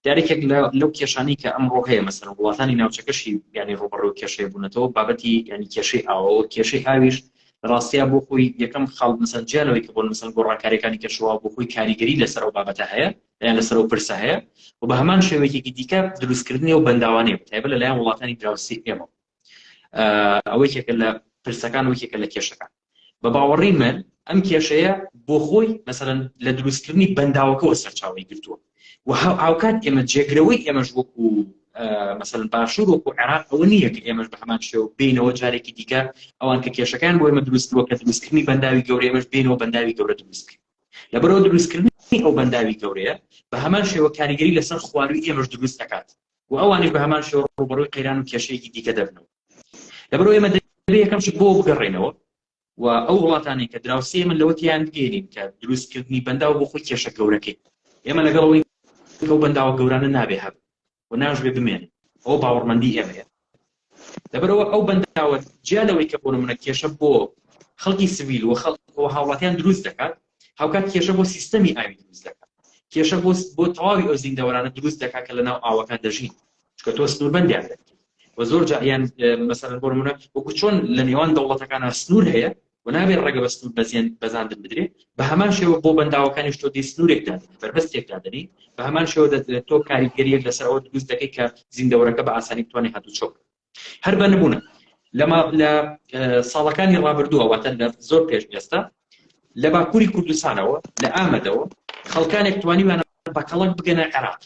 دیارێکێک لەو کێشانەی کە ئەمڕۆ هەیە مەسەن وڵاتانی ناوچەکەشی ینی ڕۆبەڕۆی کێشەیە بوونەتەوە بابەتی ینی کێشەی ئاوەوە کێشەی ئاویش ڕاستیا بۆ خۆی یەکەم خاڵ مەسەن جیالەوەی کە بۆ مەسەن گۆڕانکاریەکانی کێشەوە بۆ خۆی کاریگەری لەسەر ئەو بابەتە هەیە یان لەسەر ئەو پرسە هەیە و بە هەمان شێوەیەکی دیکە دروستکردنی و بەنداوانەیە تایبەت لەلایەن وڵاتانی دراوسی ئێمە ئەوەی یەکێکە لە پرسەکان و یەکێکە لە کێشەکان بە باوەڕی من ئەم کێشەیە بۆ خۆی مەسەلەن لە دروستکردنی بەنداوەکەوە سەرچاوەی گرتووە و هاوکات ئێمە جێگرەوەی ئێمەش وەکو مەسەلەن باشوور وەکو عێراق ئەوە نییە کە ئێمەش بە هەمان شێوە بینەوە جارێکی دیکە ئەوان کە کێشەکان بۆ ئێمە دروستکردووە کە دروستکردنی بەنداوی گەورە ئێمەش بینەوە بەنداوی گەورە دروستکرد لەبەرەوە دروستکردنی ئەو بەنداوی گەورەیە بە هەمان شێوە کاریگەری لەسەر خواروی ئێمەش دروست دەکات و ئەوانش بە هەمان شێوە ڕوبەڕووی قەیران و کێشەیەکی دیکە دەبنەوە لەبەرەوە ئێمە دەبێت یەکەم شت بۆ بگەڕێنەوە و ئەو وڵاتانی کە دراوسی من لەوەتیان بگەێنین کە دروستکردنی بەنداو بۆ خۆی کێشە گەورەکەی ئێمە لەگەڵەوەی ئەو بەنداوە گەورانە نابێ هەب و ناژبێ بمێن ئەو باوەڕمەندی ئێمەیە لەبەرەوە ئەو بەنداوە جیالەوەی کە بۆ نمونە کێشە بۆ خەڵکی سڤیل و هاوڵاتیان دروست دەکات هاوکات کێشە بۆ سیستەمی ئاوی دروست دەکات کێشە بۆ تەواوی ئەو زیندەوەرانە دروست دەکات کە لەناو ئاوەکان دەژین چکە تۆ سنووربەندیان دەکەیت و زۆر جایان مەسەلەن بۆ نمونە وەکو چۆن لە نێوان دەوڵەتەکانە سنوور هەیە و نابێت ڕێگە بە سنوور بەزاندن بدرێت بە هەمان شێوە بۆ بەنداوەکانیش تۆ دەی سنوورێک دادنی بربەستێک دادنی بە هەمان شێوە تۆ کاریگەریەک لەسەر ئەوە دروست دەکەی کە زیندەوەرەکە بە ئاسانی بتوانێت هاتوچۆ هەر بە نمونە لە ساڵەکانی ڕابردووە واتە لە زۆر پێش ئێستا لە باکووری کوردستانەوە لە ئامەدەوە خەڵکانێک توانیوانە بەکەڵک بگەنە عێراق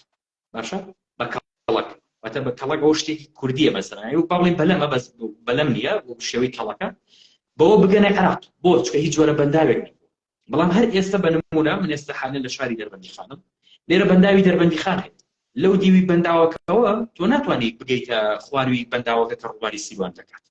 باشە بەکەڵک واتە بە کەڵک ئەو شتێکی کوردیە مەسەلەن و با بڵێن بەلەمە بەس بەلەم نییە بۆ شێوەی کەڵەکە بەوە بگەنە عێراق بۆ چکە هیچ جۆرە بەنداوێک نیە بەڵام هەر ئێستا بە نمونە من ئێستا حانە لە شاری دەربەندی خانم لێرە بەنداوی دەربەندی خان هەیە لەو دیوی بەنداوەکەەوە تۆ ناتوانانی بگەیتە خواروی بەنداوەکە کە ڕووباری سیوان دەکات